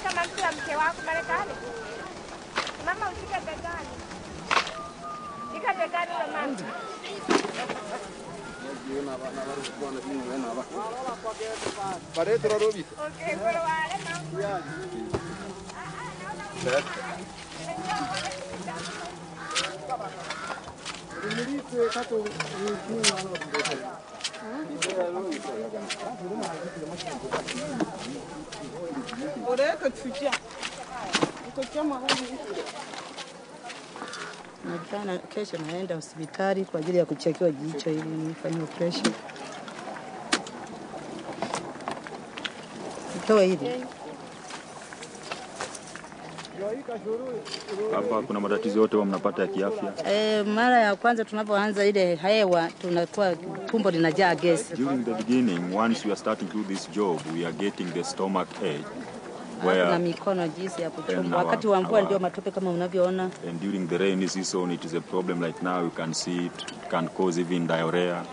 Kama mtu wa mke wako Marekani. Mama ushike begani. Shika begani la mama. Kesho naenda hospitali kwa ajili ya kuchekiwa jicho ili nifanye operation. Toa hili. Hapa kuna matatizo yote mnapata ya kiafya? Mara ya kwanza tunapoanza ile hewa tunakuwa tumbo linajaa gesi. During the beginning, once we are starting to do this job, we are getting the stomach ache. Na mikono jinsi ya kuchomba. Wakati wa mvua ndio matope kama unavyoona. And during the rainy season, it is a problem like now. You can see it can cause even diarrhea.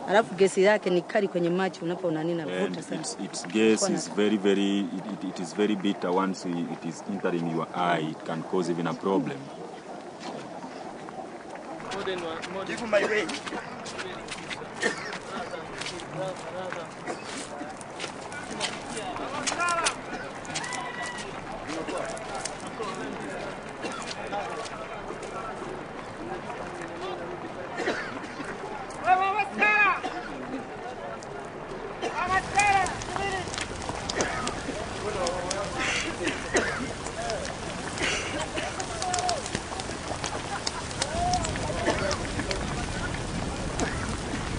Alafu gesi yake ni kali kwenye macho unapoona nini navuta sana. Its gas is very it is very bitter. Once it is entering your eye, it can cause even a problem. Give my way.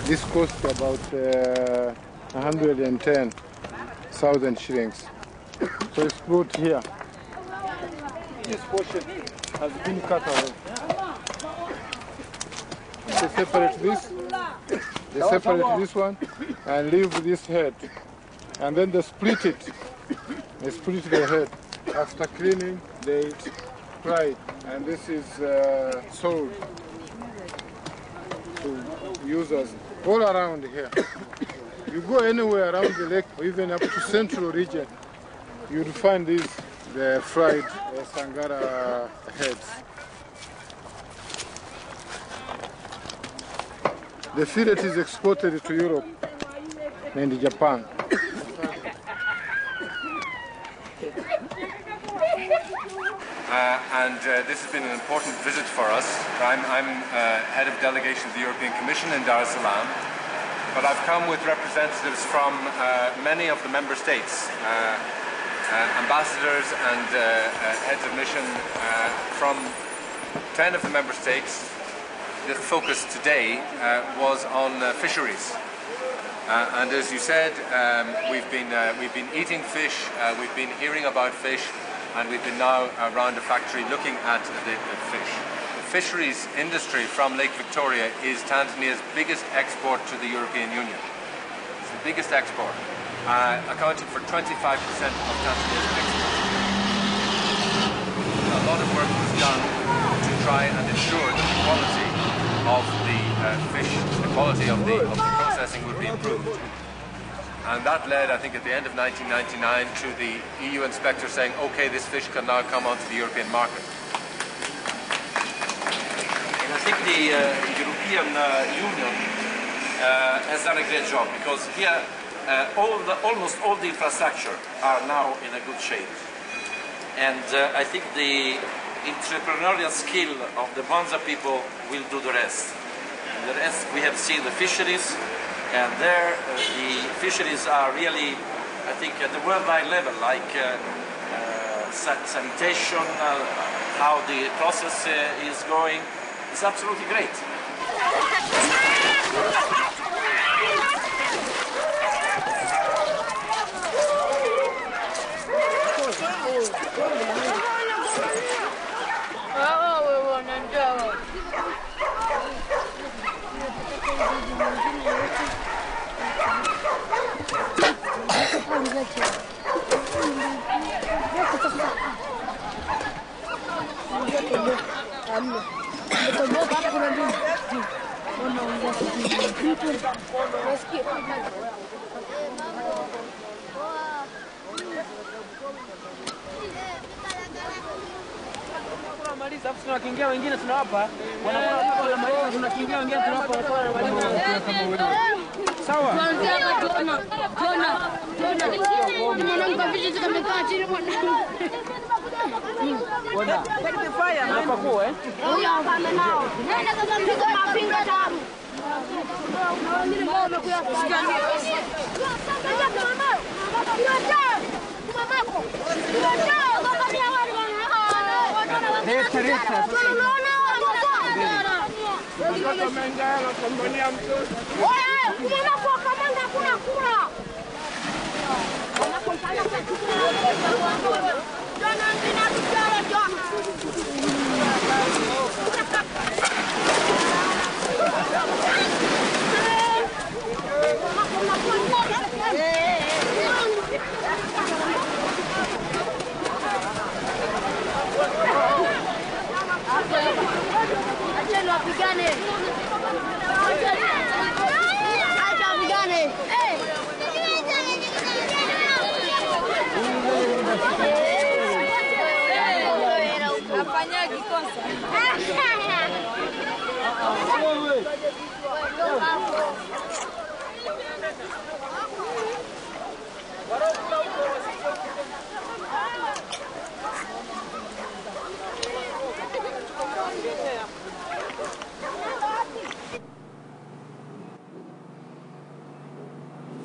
This cost about 110,000 shillings. So it's put here. This portion has been cut away. They separate this one and leave this head. And then they split it. They split the head. After cleaning, they fry it. And this is sold to users all around here. You go anywhere around the lake, or even up to central region, you'll find these, the fried sangara heads. The fillet is exported to Europe and Japan. This has been an important visit for us. I'm head of delegation of the European Commission in Dar es Salaam, but I've come with representatives from many of the member states, ambassadors and heads of mission from 10 of the member states. The focus today was on fisheries. And as you said, we've been eating fish, we've been hearing about fish, and we've been now around the factory looking at the fish. The fisheries industry from Lake Victoria is Tanzania's biggest export to the European Union. It's the biggest export, accounting for 25% of Tanzania's export. A lot of work was done to try and ensure that the quality of the fish, the quality of the processing would be improved. And that led, I think, at the end of 1999 to the EU inspector saying, okay, this fish can now come onto the European market. And I think the European Union has done a great job, because here almost all the infrastructure are now in a good shape. And I think the entrepreneurial skill of the Bonza people will do the rest. And the rest, we have seen the fisheries, and there the fisheries are really, I think, at the worldwide level, like sanitation, how the process is going. It's absolutely great. Tunakimbia wengine tunawapa, wanakuwa tunakimbia wengine tunawapa. Sawa.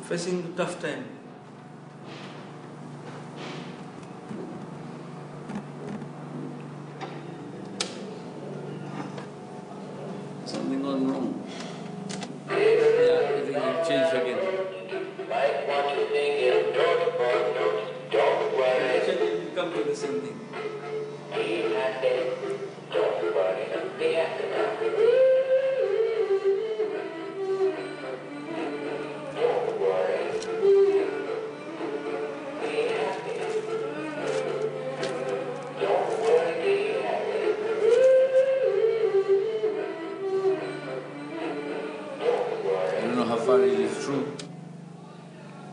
Facing a tough time. Something gone wrong. Yeah, I think I'll change again. Actually, it will come to the same thing.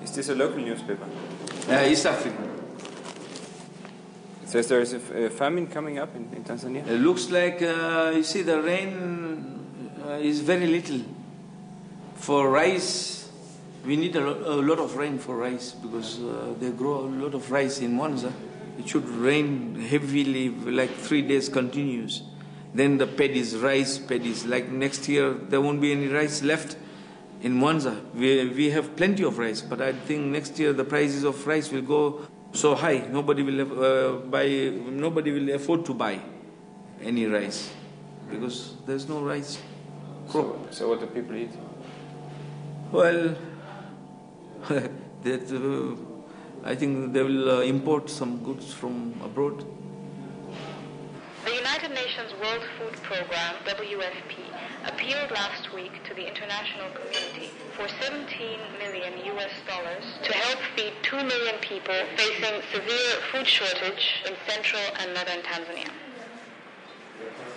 Is this a local newspaper? East African. It says there is a famine coming up in Tanzania? It looks like, you see, the rain is very little. For rice, we need a lot of rain for rice because they grow a lot of rice in Mwanza. It should rain heavily, like 3 days continuous. Then the paddies, rice paddies, like next year there won't be any rice left. In Mwanza, we have plenty of rice, but I think next year the prices of rice will go so high. Nobody will afford to buy any rice because there's no rice crop. So what do people eat? Well, I think they will import some goods from abroad. The United Nations World Food Programme, WFP, appealed last week to the international community for $17 million to help feed 2 million people facing severe food shortage in central and northern Tanzania.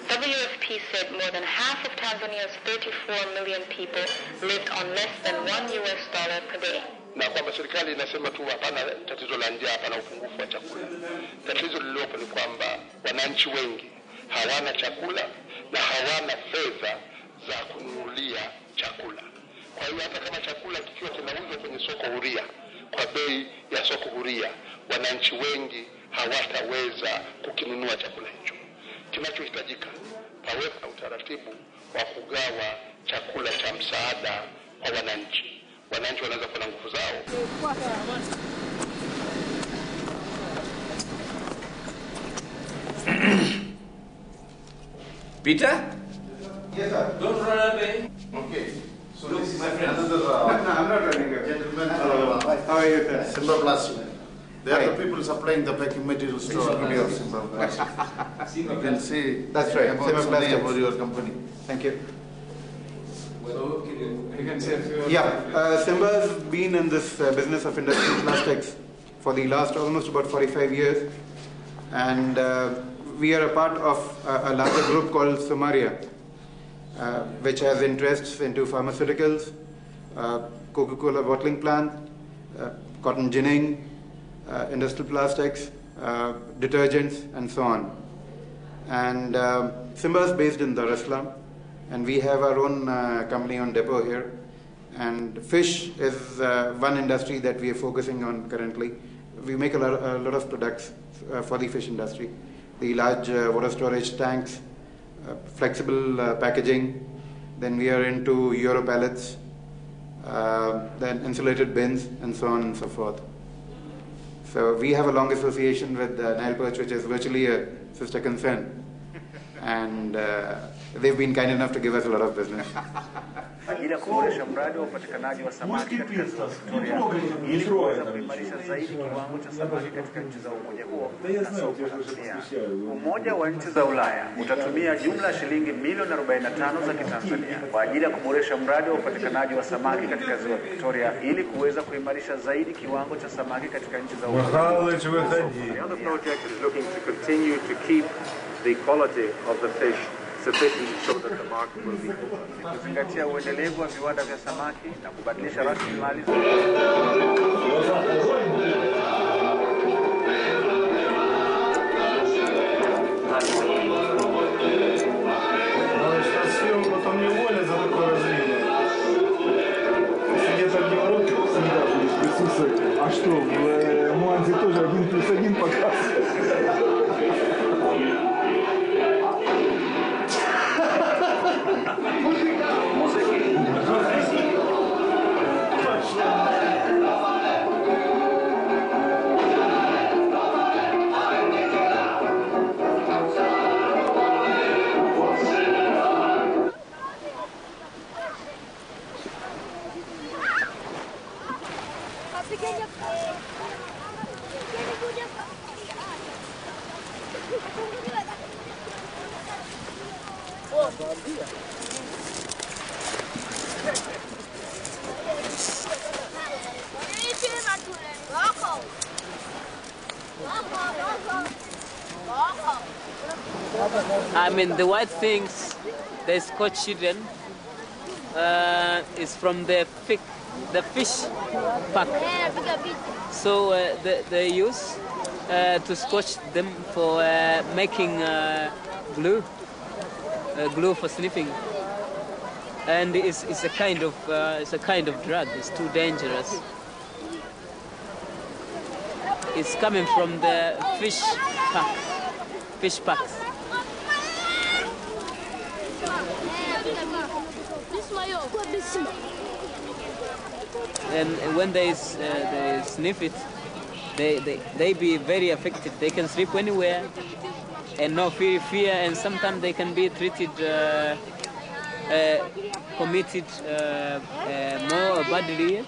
WFP said more than half of Tanzania's 34 million people lived on less than $1 per day. Na kwamba serikali inasema tu hapana tatizo la njaa, hapana upungufu wa chakula. Tatizo lililopo ni kwamba wananchi wengi hawana chakula na hawana fedha za kununulia chakula. Kwa hiyo hata kama chakula kikiwa kinauzwa kwenye soko huria kwa bei ya soko huria, wananchi wengi hawataweza kukinunua chakula hicho. Kinachohitajika paweka utaratibu wa kugawa chakula cha msaada kwa wananchi. Wananchi wanaweza kuwa na nguvu zao. Peter? Yes, sir. Don't run away. Okay. So look, this is my friend. another. No, I'm not running away. Gentlemen, how are you, sir? Simba Plastic. They are the people supplying the packing materials to our Simba Plastic. You can see. That's right. About Simba something Plastic. about your company. Thank you. So, You can say a few words. Yeah, Simba's been in this business of industrial plastics for the last almost about 45 years. And we are a part of a larger group called Somaria, which has interests into pharmaceuticals, Coca-Cola bottling plant, cotton ginning, industrial plastics, detergents, and so on. And Simba is based in Dar es Salaam, and we have our own company on depot here. And fish is one industry that we are focusing on currently. We make a lot of products for the fish industry. The large water storage tanks, flexible packaging. Then we are into Euro pallets, then insulated bins, and so on and so forth. So we have a long association with Nile perch, which is virtually a sister concern. And they've been kind enough to give us a lot of business. Ajili ya kuboresha mradi wa upatikanaji wa samaki katika ziwa Victoria ili kuweza kuimarisha zaidi kiwango cha samaki katika nchi za umoja huo na soko la dunia. Umoja wa nchi za Ulaya utatumia jumla ya shilingi milioni 45 za Kitanzania kwa ajili ya kuboresha mradi wa upatikanaji wa samaki katika ziwa Victoria ili kuweza kuimarisha zaidi kiwango cha samaki katika nchi za umoja. The other project is looking to continue to keep the quality of the fish sufficient so that the market will be full. Kuzingatia uendelevu wa viwanda vya samaki na kubadilisha rasilimali А что, в Муанзе тоже 1+1 показывает? I mean, the white things, the Scotch children, is from the fish pack. So they use to scotch them for making glue for sniffing. And it's a kind of drug. It's too dangerous. It's coming from the fish packs. And when they sniff it, they be very affected. They can sleep anywhere and no fear, and sometimes they can be treated, committed more badly,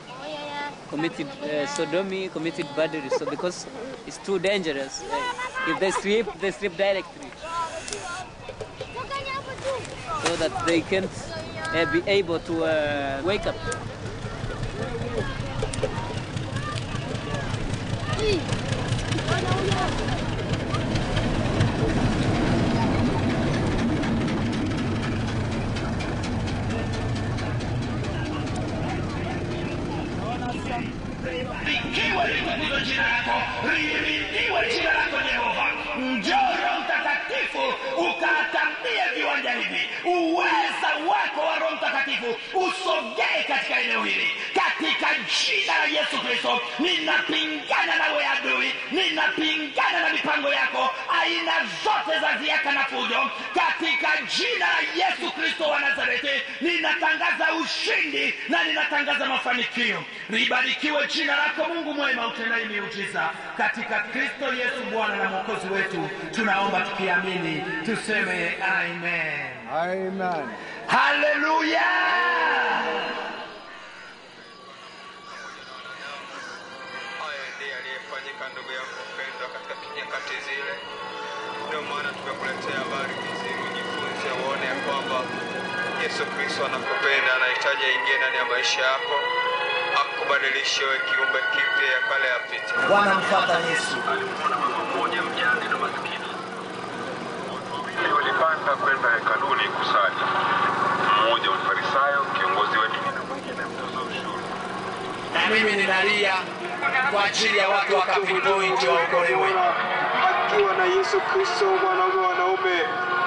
committed sodomy, committed badly. So because it's too dangerous, if they sleep directly, so that they can't be able to wake up. Likiwa litukuzwe jina lako, lihimidiwe jina lako Yehova. Njoo Roho Mtakatifu ukatambie viwanja hivi. Uweza wako wa Roho Mtakatifu usogee katika eneo hili. Katika jina la Yesu Kristo, ninapingana na wewe adui, ninapingana na mipango yako, aina zote za ziaka na fujo. Katika jina la Yesu Kristo wa Nazareti, ninatangaza ushindi na ninatangaza mafanikio. Libarikiwe jina lako Mungu mwema utendaye miujiza. Katika Kristo Yesu Bwana na Mwokozi wetu, tunaomba tukiamini, tuseme amen. Amen. Hallelujah. Ndugu yako mpendwa katika nyakati zile, ndio maana tumekuletea habari hizi ujifunze, uone kwamba Yesu Kristo anakupenda, anahitaji aingie ndani ya maisha yako, akubadilishe wewe kiumbe kipya, ya kale yapite. Bwana mfuata Yesu. Alimwona mama mmoja mjane na maskini. Wawili walipanda kwenda hekaluni kusali. Mmoja wa Farisayo, kiongozi wa dini, na mwingine mtoza ushuru. Na mimi ninalia kwa ajili ya watu wa Point waokolewe. Akiwa na na Yesu Kristo mwanaume wanaume,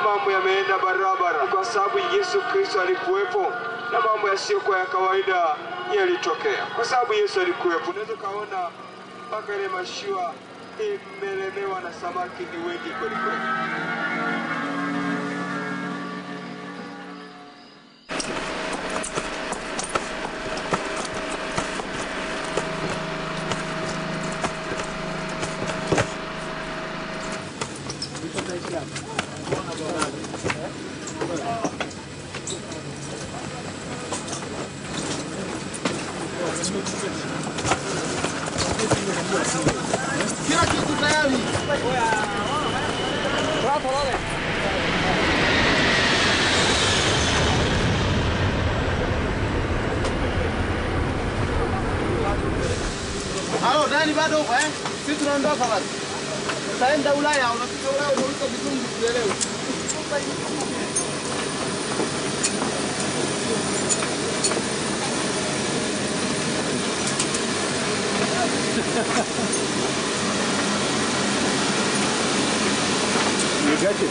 mambo yameenda barabara kwa sababu Yesu Kristo alikuwepo, na mambo yasiyokuwa ya kawaida yalitokea kwa sababu Yesu alikuwepo. Unaweza kaona mpaka ile mashua imelemewa na samaki ni wengi kweli kweli. Kila kitu tayari. Halo, nani bado upo eh? Sisi tunaondoka basi. Tutaenda Ulaya, unafika Ulaya unauliza vizungu tuelewe. You got it?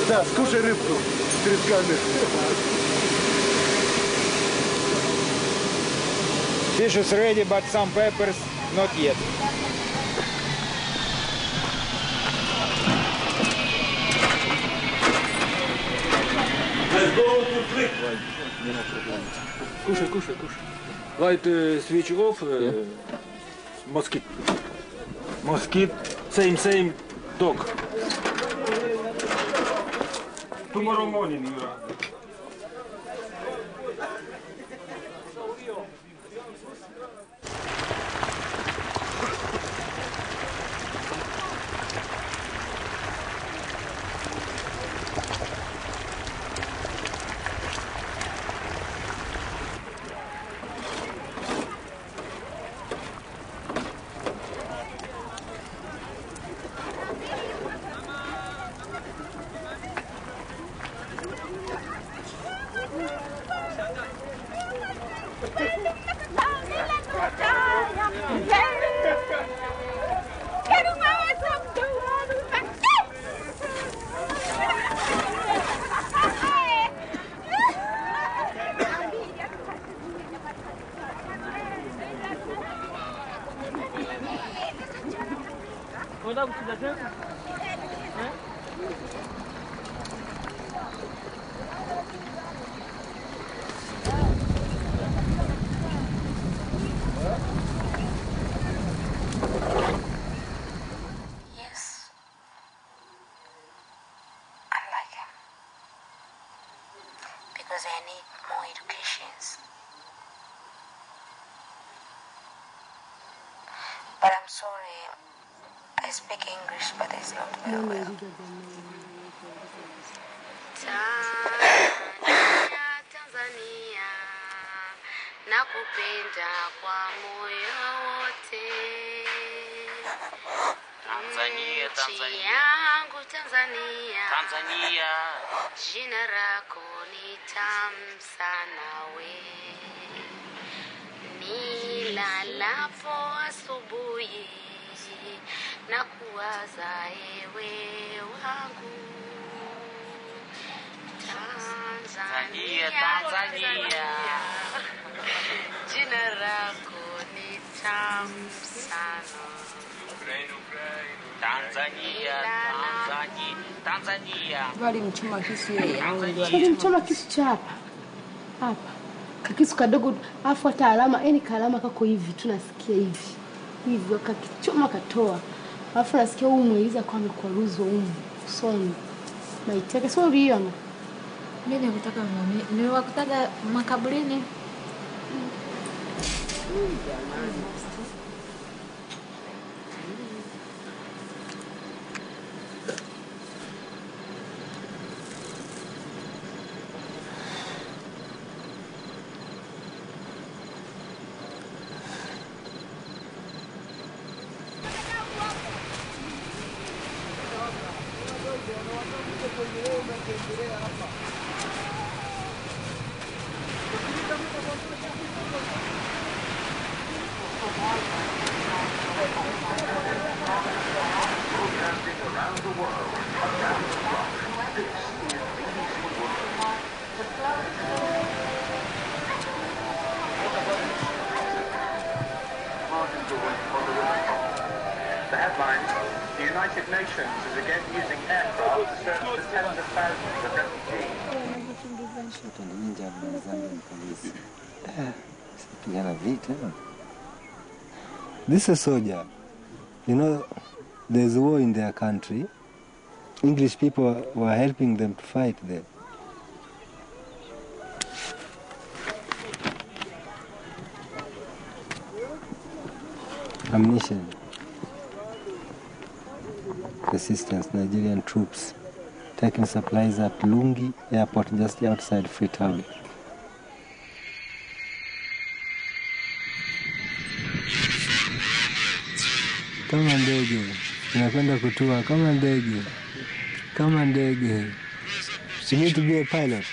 Да, скушай рыбку перед камерой. Fish is ready, but some peppers not yet. Let's go to flip. Кушай, кушай, кушай. Light switch off. Mosquito. Mosquito. Same dog. Tomorrow morning, you are. Because I need more educations. But I'm sorry, I speak English, but it's not very well. Tanzania, nakupenda kwa moyo wote. Tanzania, Tanzania. Yangu Tanzania. Tanzania. Jina lako ni tamu sana we. Nilalapo asubuhi na kuwaza ewe wangu. Tanzania, Tanzania. Jina lako ni tamu sana. Tanzania, Tanzania, Tanzania. Bali mchoma kisu yeye. Sasa mchoma kisu cha hapa. Hapa. Kakisu kadogo afu hata alama, yani kalama kako hivi tunasikia hivi. Hivi wakakichoma katoa. Alafu nasikia umweliza kwa amekwaruzwa usoni. Maiteke sio uliona. Mimi nikutaka muone. Niwakutaka makaburini. headlines. The United Nations is again using aircraft to search for tens of thousands of refugees. This is a soldier. You know, there's war in their country. English people were helping them to fight there. Ammunition. Resistance, Nigerian troops taking supplies at Lungi Airport just outside Freetown. Kama ndege, tunakwenda kutua kama ndege, kama ndege. You need to be a pilot.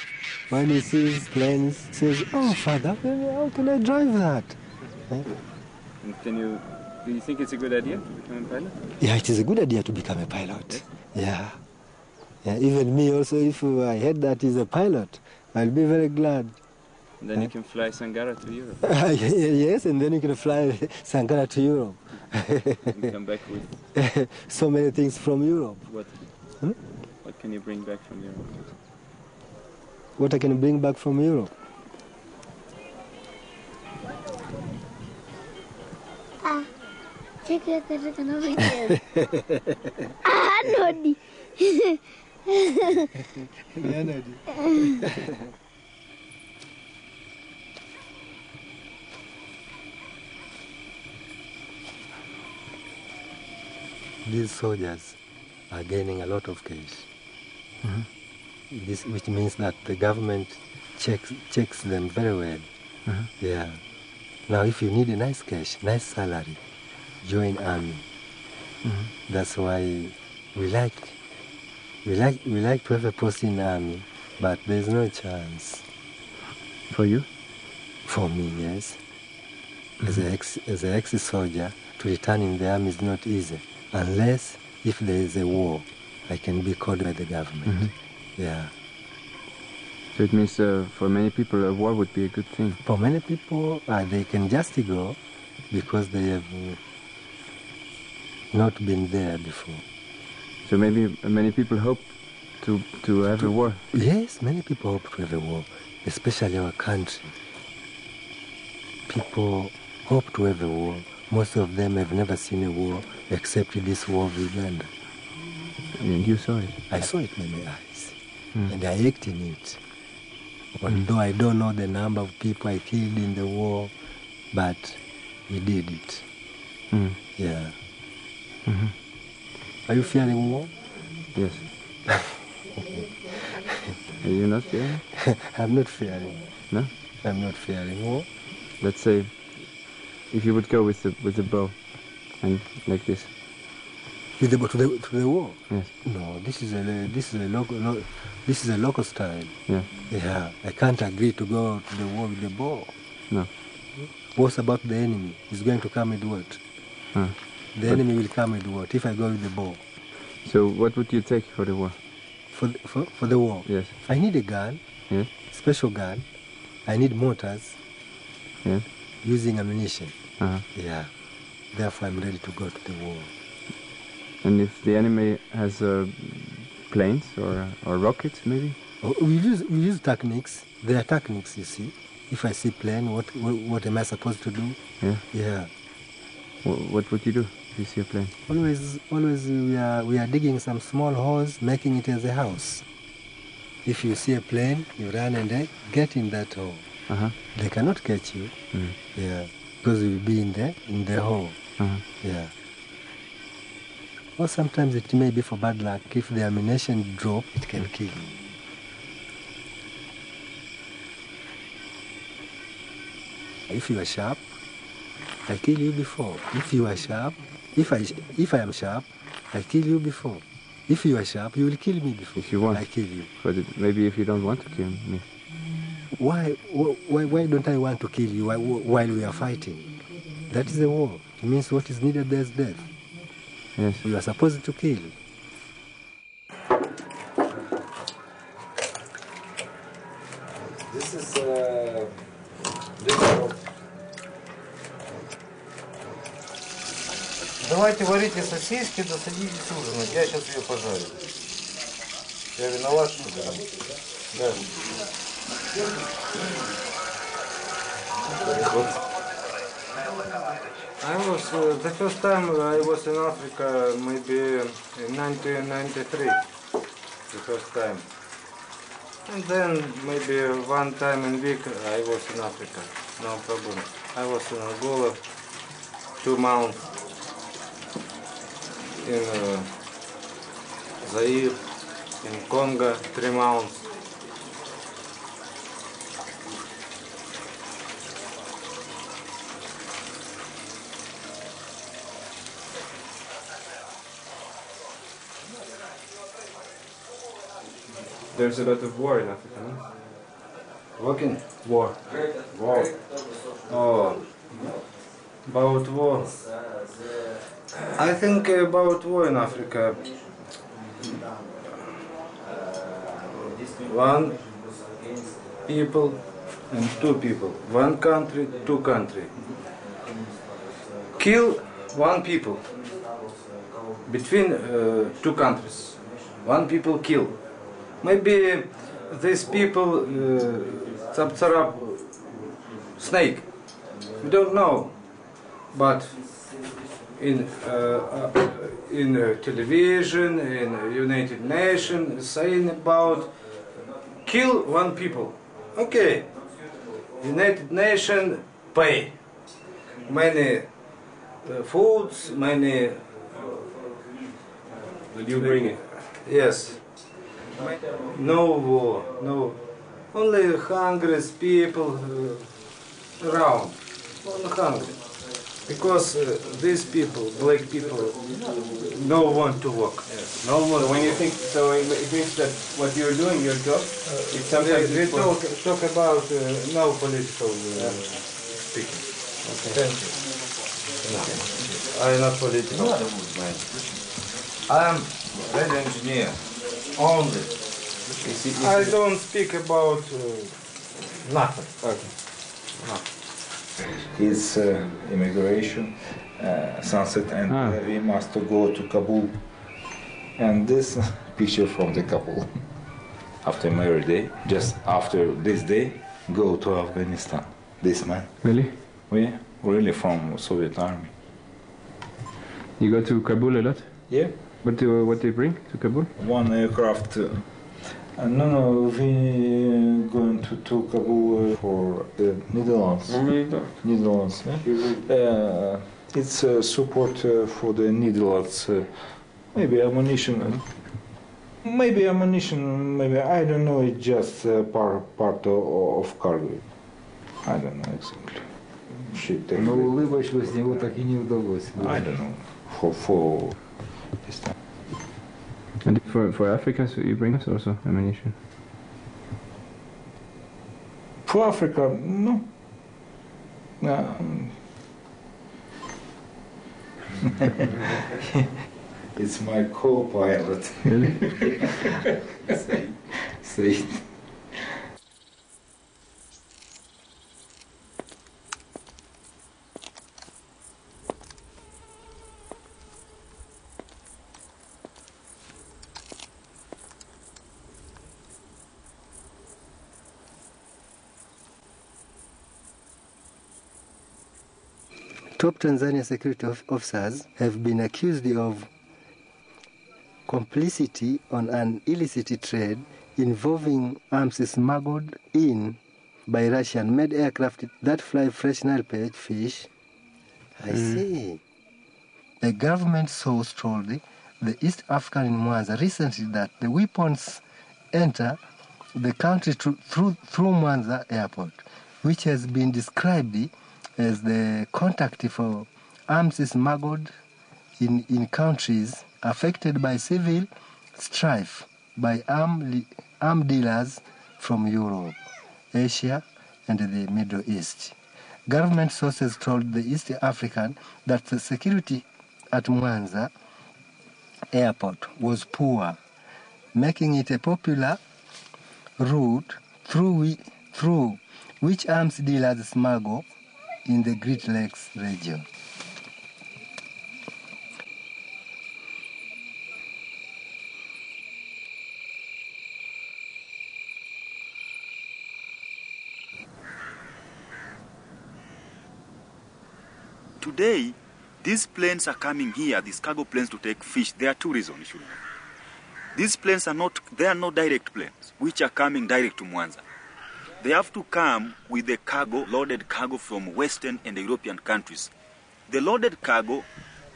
When he sees planes, he says, "Oh, Father, how can I drive that?" And do you think it's a good idea to become a pilot? Yeah, it is a good idea to become a pilot. Yeah. Yeah, even me also, if I heard that he's a pilot, I'll be very glad. And then you can fly Sangara to Europe. Yes, and then you can fly Sangara to Europe. And come back with... so many things from Europe. What? Hmm? What can you bring back from Europe? What I can bring back from Europe? Nodi. These soldiers are gaining a lot of cash. This, which means that the government checks them very well. Yeah. Now, if you need a nice cash, nice salary, join army. That's why we like to have a post in army, but there's no chance. For you? For me, yes. As an ex-soldier, to return in the army is not easy, unless if there is a war, I can be called by the government. Yeah. So it means for many people a war would be a good thing? For many people, they can just go because they have not been there before. So maybe many people hope to have a war? Yes, many people hope to have a war, especially our country. People hope to have a war. Most of them have never seen a war except this war of Uganda. And you saw it? I saw it with my eyes. And I acted in it. Although I don't know the number of people I killed in the war, but we did it. Yeah. Are you fearing war? Yes. Are you not fearing? I'm not fearing. No? I'm not fearing war. Let's say, if you would go with the bow, and like this. With the bow to the war? Yes. No, this is a local style. Yeah. Yeah. I can't agree to go to the war with the bow. No. What's about the enemy? He's going to come with what? The enemy will come with what if I go with the bow? So what would you take for the war? For the war? Yes. I need a gun. Yes. Special gun. I need mortars. Yes. Using ammunition. Yeah. Therefore I'm ready to go to the war. And if the enemy has planes or rockets, maybe? We use techniques. There are techniques, you see. If I see plane, what am I supposed to do? Yeah. Yeah. What would you do if you see a plane? Always we are digging some small holes, making it as a house. If you see a plane, you run and get in that hole. They cannot catch you. Yeah. Because you'll be in the hole. Yeah. Or sometimes it may be for bad luck. If the ammunition drop, it can kill you. If you are sharp, I kill you before. If you are sharp, if I am sharp, I kill you before. If you are sharp, you will kill me before. If you want. I kill you. But maybe if you don't want to kill me. Why don't I want to kill you while we are fighting? That is a war. It means what is needed, there's death. Yes. You are supposed to kill. This is Давайте варите сосиски, да садитесь ужинать. Я сейчас ее пожарю. Я виноват, что ли? Да. The first time I was in Africa, maybe in 1993, the first time. And then maybe one time in week I was in Africa, no problem. I was in Angola 2 months, in Zaire, in Congo 3 months. There's a lot of war in Africa, no? Walking? War. War. Oh, about war. I think about war in Africa. One people and 2 people. One country, 2 country. Kill 1 people. Between 2 countries. 1 people kill. Maybe these people tsarap snake. We don't know, but in television, in United Nations, saying about kill 1 people. Okay, United Nations pay many foods, many. Will you bring it? Yes. No war, no. Only hungry people around. Only hungry. Because these people, black people, no want to work. Yes. No one. So when you think, so it means that what you're doing, your job, it's sometimes we talk about no political speaking. Okay. Thank you. No, I'm not political. I'm radio engineer. Only. I don't speak about nothing. Okay. No. His immigration, sunset, and we must go to Kabul. And this picture from the couple. After marriage day, just after this day, go to Afghanistan. This man. Really? We really from Soviet army. You go to Kabul a lot? Yeah. What do you bring to Kabul? 1 aircraft. No, we going to Kabul for the Netherlands. Netherlands. Yeah? It's support for the Netherlands. Maybe ammunition. Maybe ammunition. Maybe I don't know. It's just part of cargo. I don't know exactly. Но улыбочку с него так и не удалось. I don't know. For this time. And for Africa, so you bring us also ammunition? For Africa, no. It's my co-pilot. Really? See. Top Tanzania security officers have been accused of complicity on an illicit trade involving arms smuggled in by Russian-made aircraft that fly fresh Nile perch fish. I see. A government source told the East African in Mwanza recently that the weapons enter the country through Mwanza airport, which has been described as the contact for arms smuggled in countries affected by civil strife by armed dealers from Europe, Asia, and the Middle East. Government sources told the East African that the security at Mwanza airport was poor, making it a popular route through which arms dealers smuggle in the Great Lakes region. today, these planes are coming here, these cargo planes to take fish. There are two reasons, you should know. These planes are not direct planes, which are coming direct to Mwanza. They have to come with the cargo, loaded cargo from Western and European countries. The loaded cargo,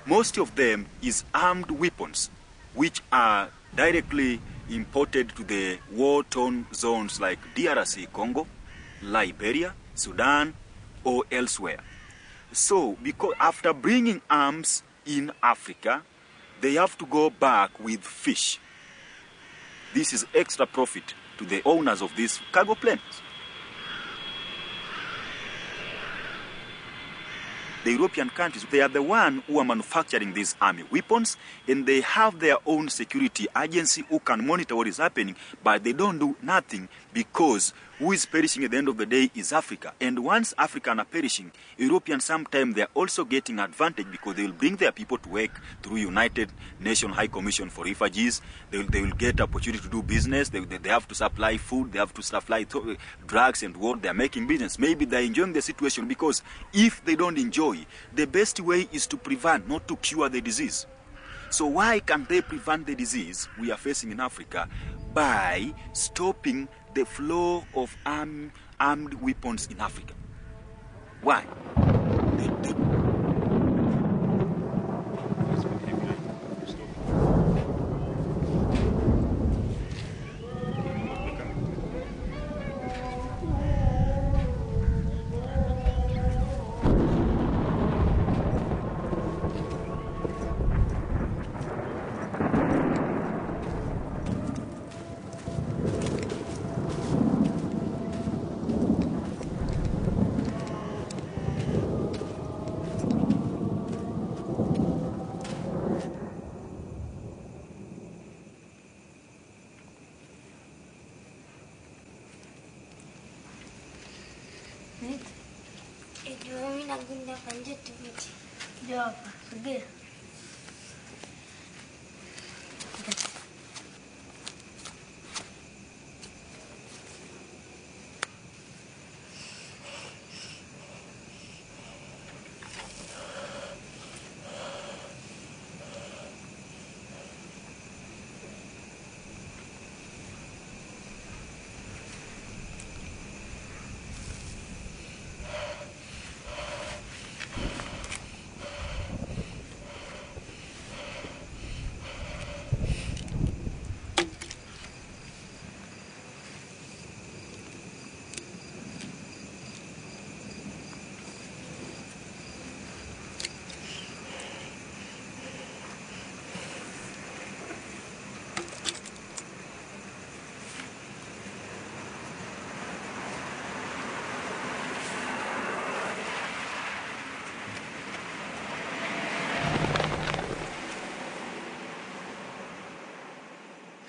most of them is armed weapons, which are directly imported to the war-torn zones like DRC, Congo, Liberia, Sudan, or elsewhere. So, because after bringing arms in Africa, they have to go back with fish. This is extra profit to the owners of these cargo planes. The European countries, they are the ones who are manufacturing these army weapons, and they have their own security agency who can monitor what is happening, but they don't do nothing because who is perishing at the end of the day is Africa. And once Africans are perishing, Europeans sometimes they are also getting advantage because they will bring their people to work through United Nations High Commission for Refugees. They will get opportunity to do business. They have to supply food. They have to supply drugs and what they are making business. Maybe they are enjoying the situation because if they don't enjoy, the best way is to prevent, not to cure the disease. So why can't they prevent the disease we are facing in Africa? By stopping the flow of armed weapons in Africa. Why?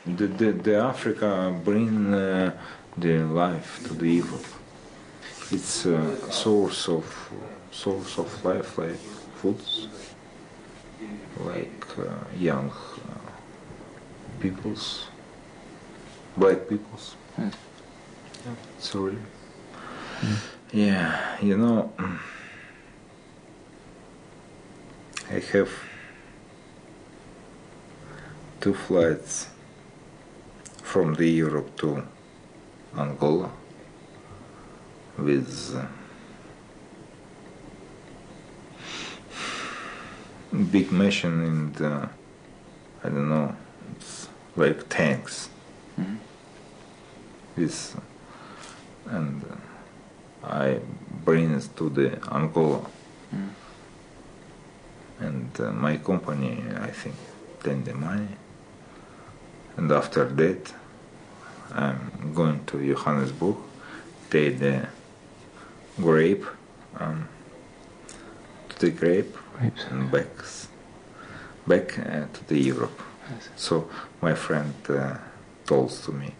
The Africa bring the life to the Europe. It's a source of life, like foods, like young peoples, black peoples. Sorry. Yeah, you know, I have 2 flights from the Europe to Angola with big machine and I don't know, it's like tanks. With and I bring it to the Angola and my company, I think, take the money. And after that, I'm going to Johannesburg, take the grapes and back to the Europe. So my friend told to me,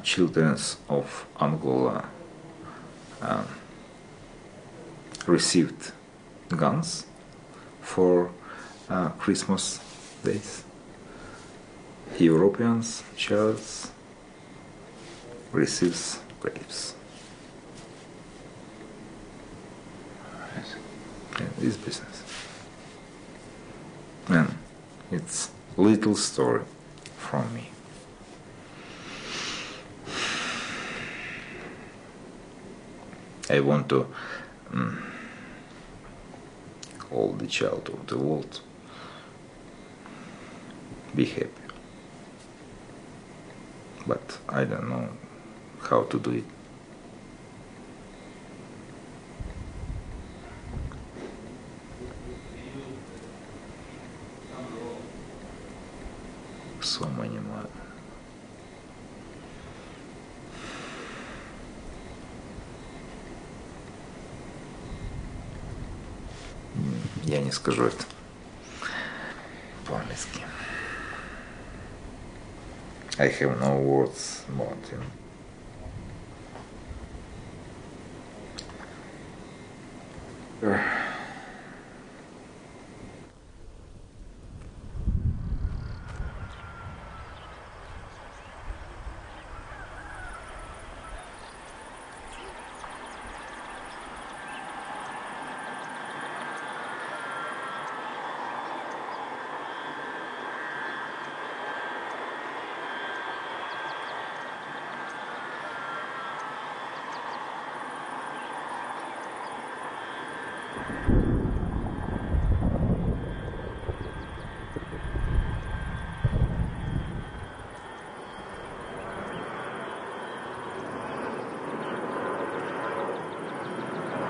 children of Angola received guns for Christmas days. Europeans, childs receives grapes. this business. And it's a little story from me. I want to all the child of the world be happy. But I don't know how to do it. So many more. Я не скажу это по-английски. I have no words about him.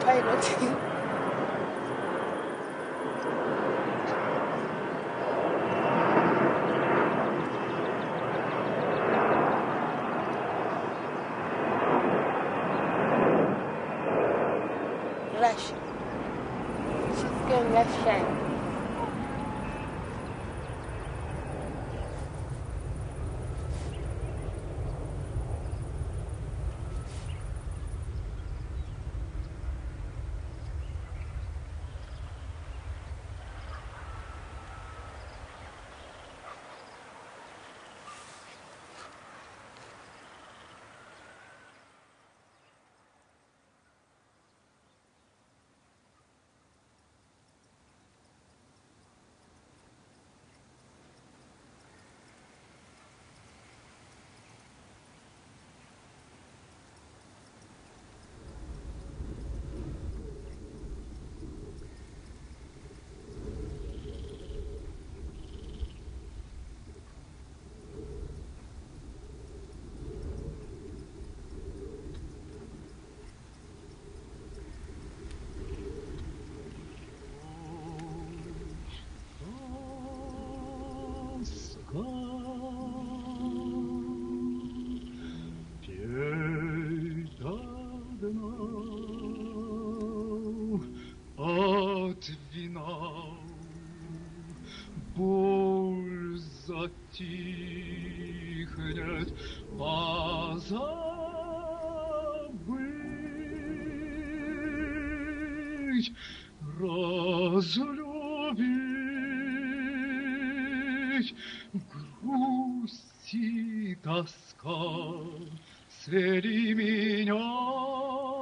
Pilot. Rush. She's going left hand. Боль затихнет, позабыть, разлюбить, грусть и тоска свели меня.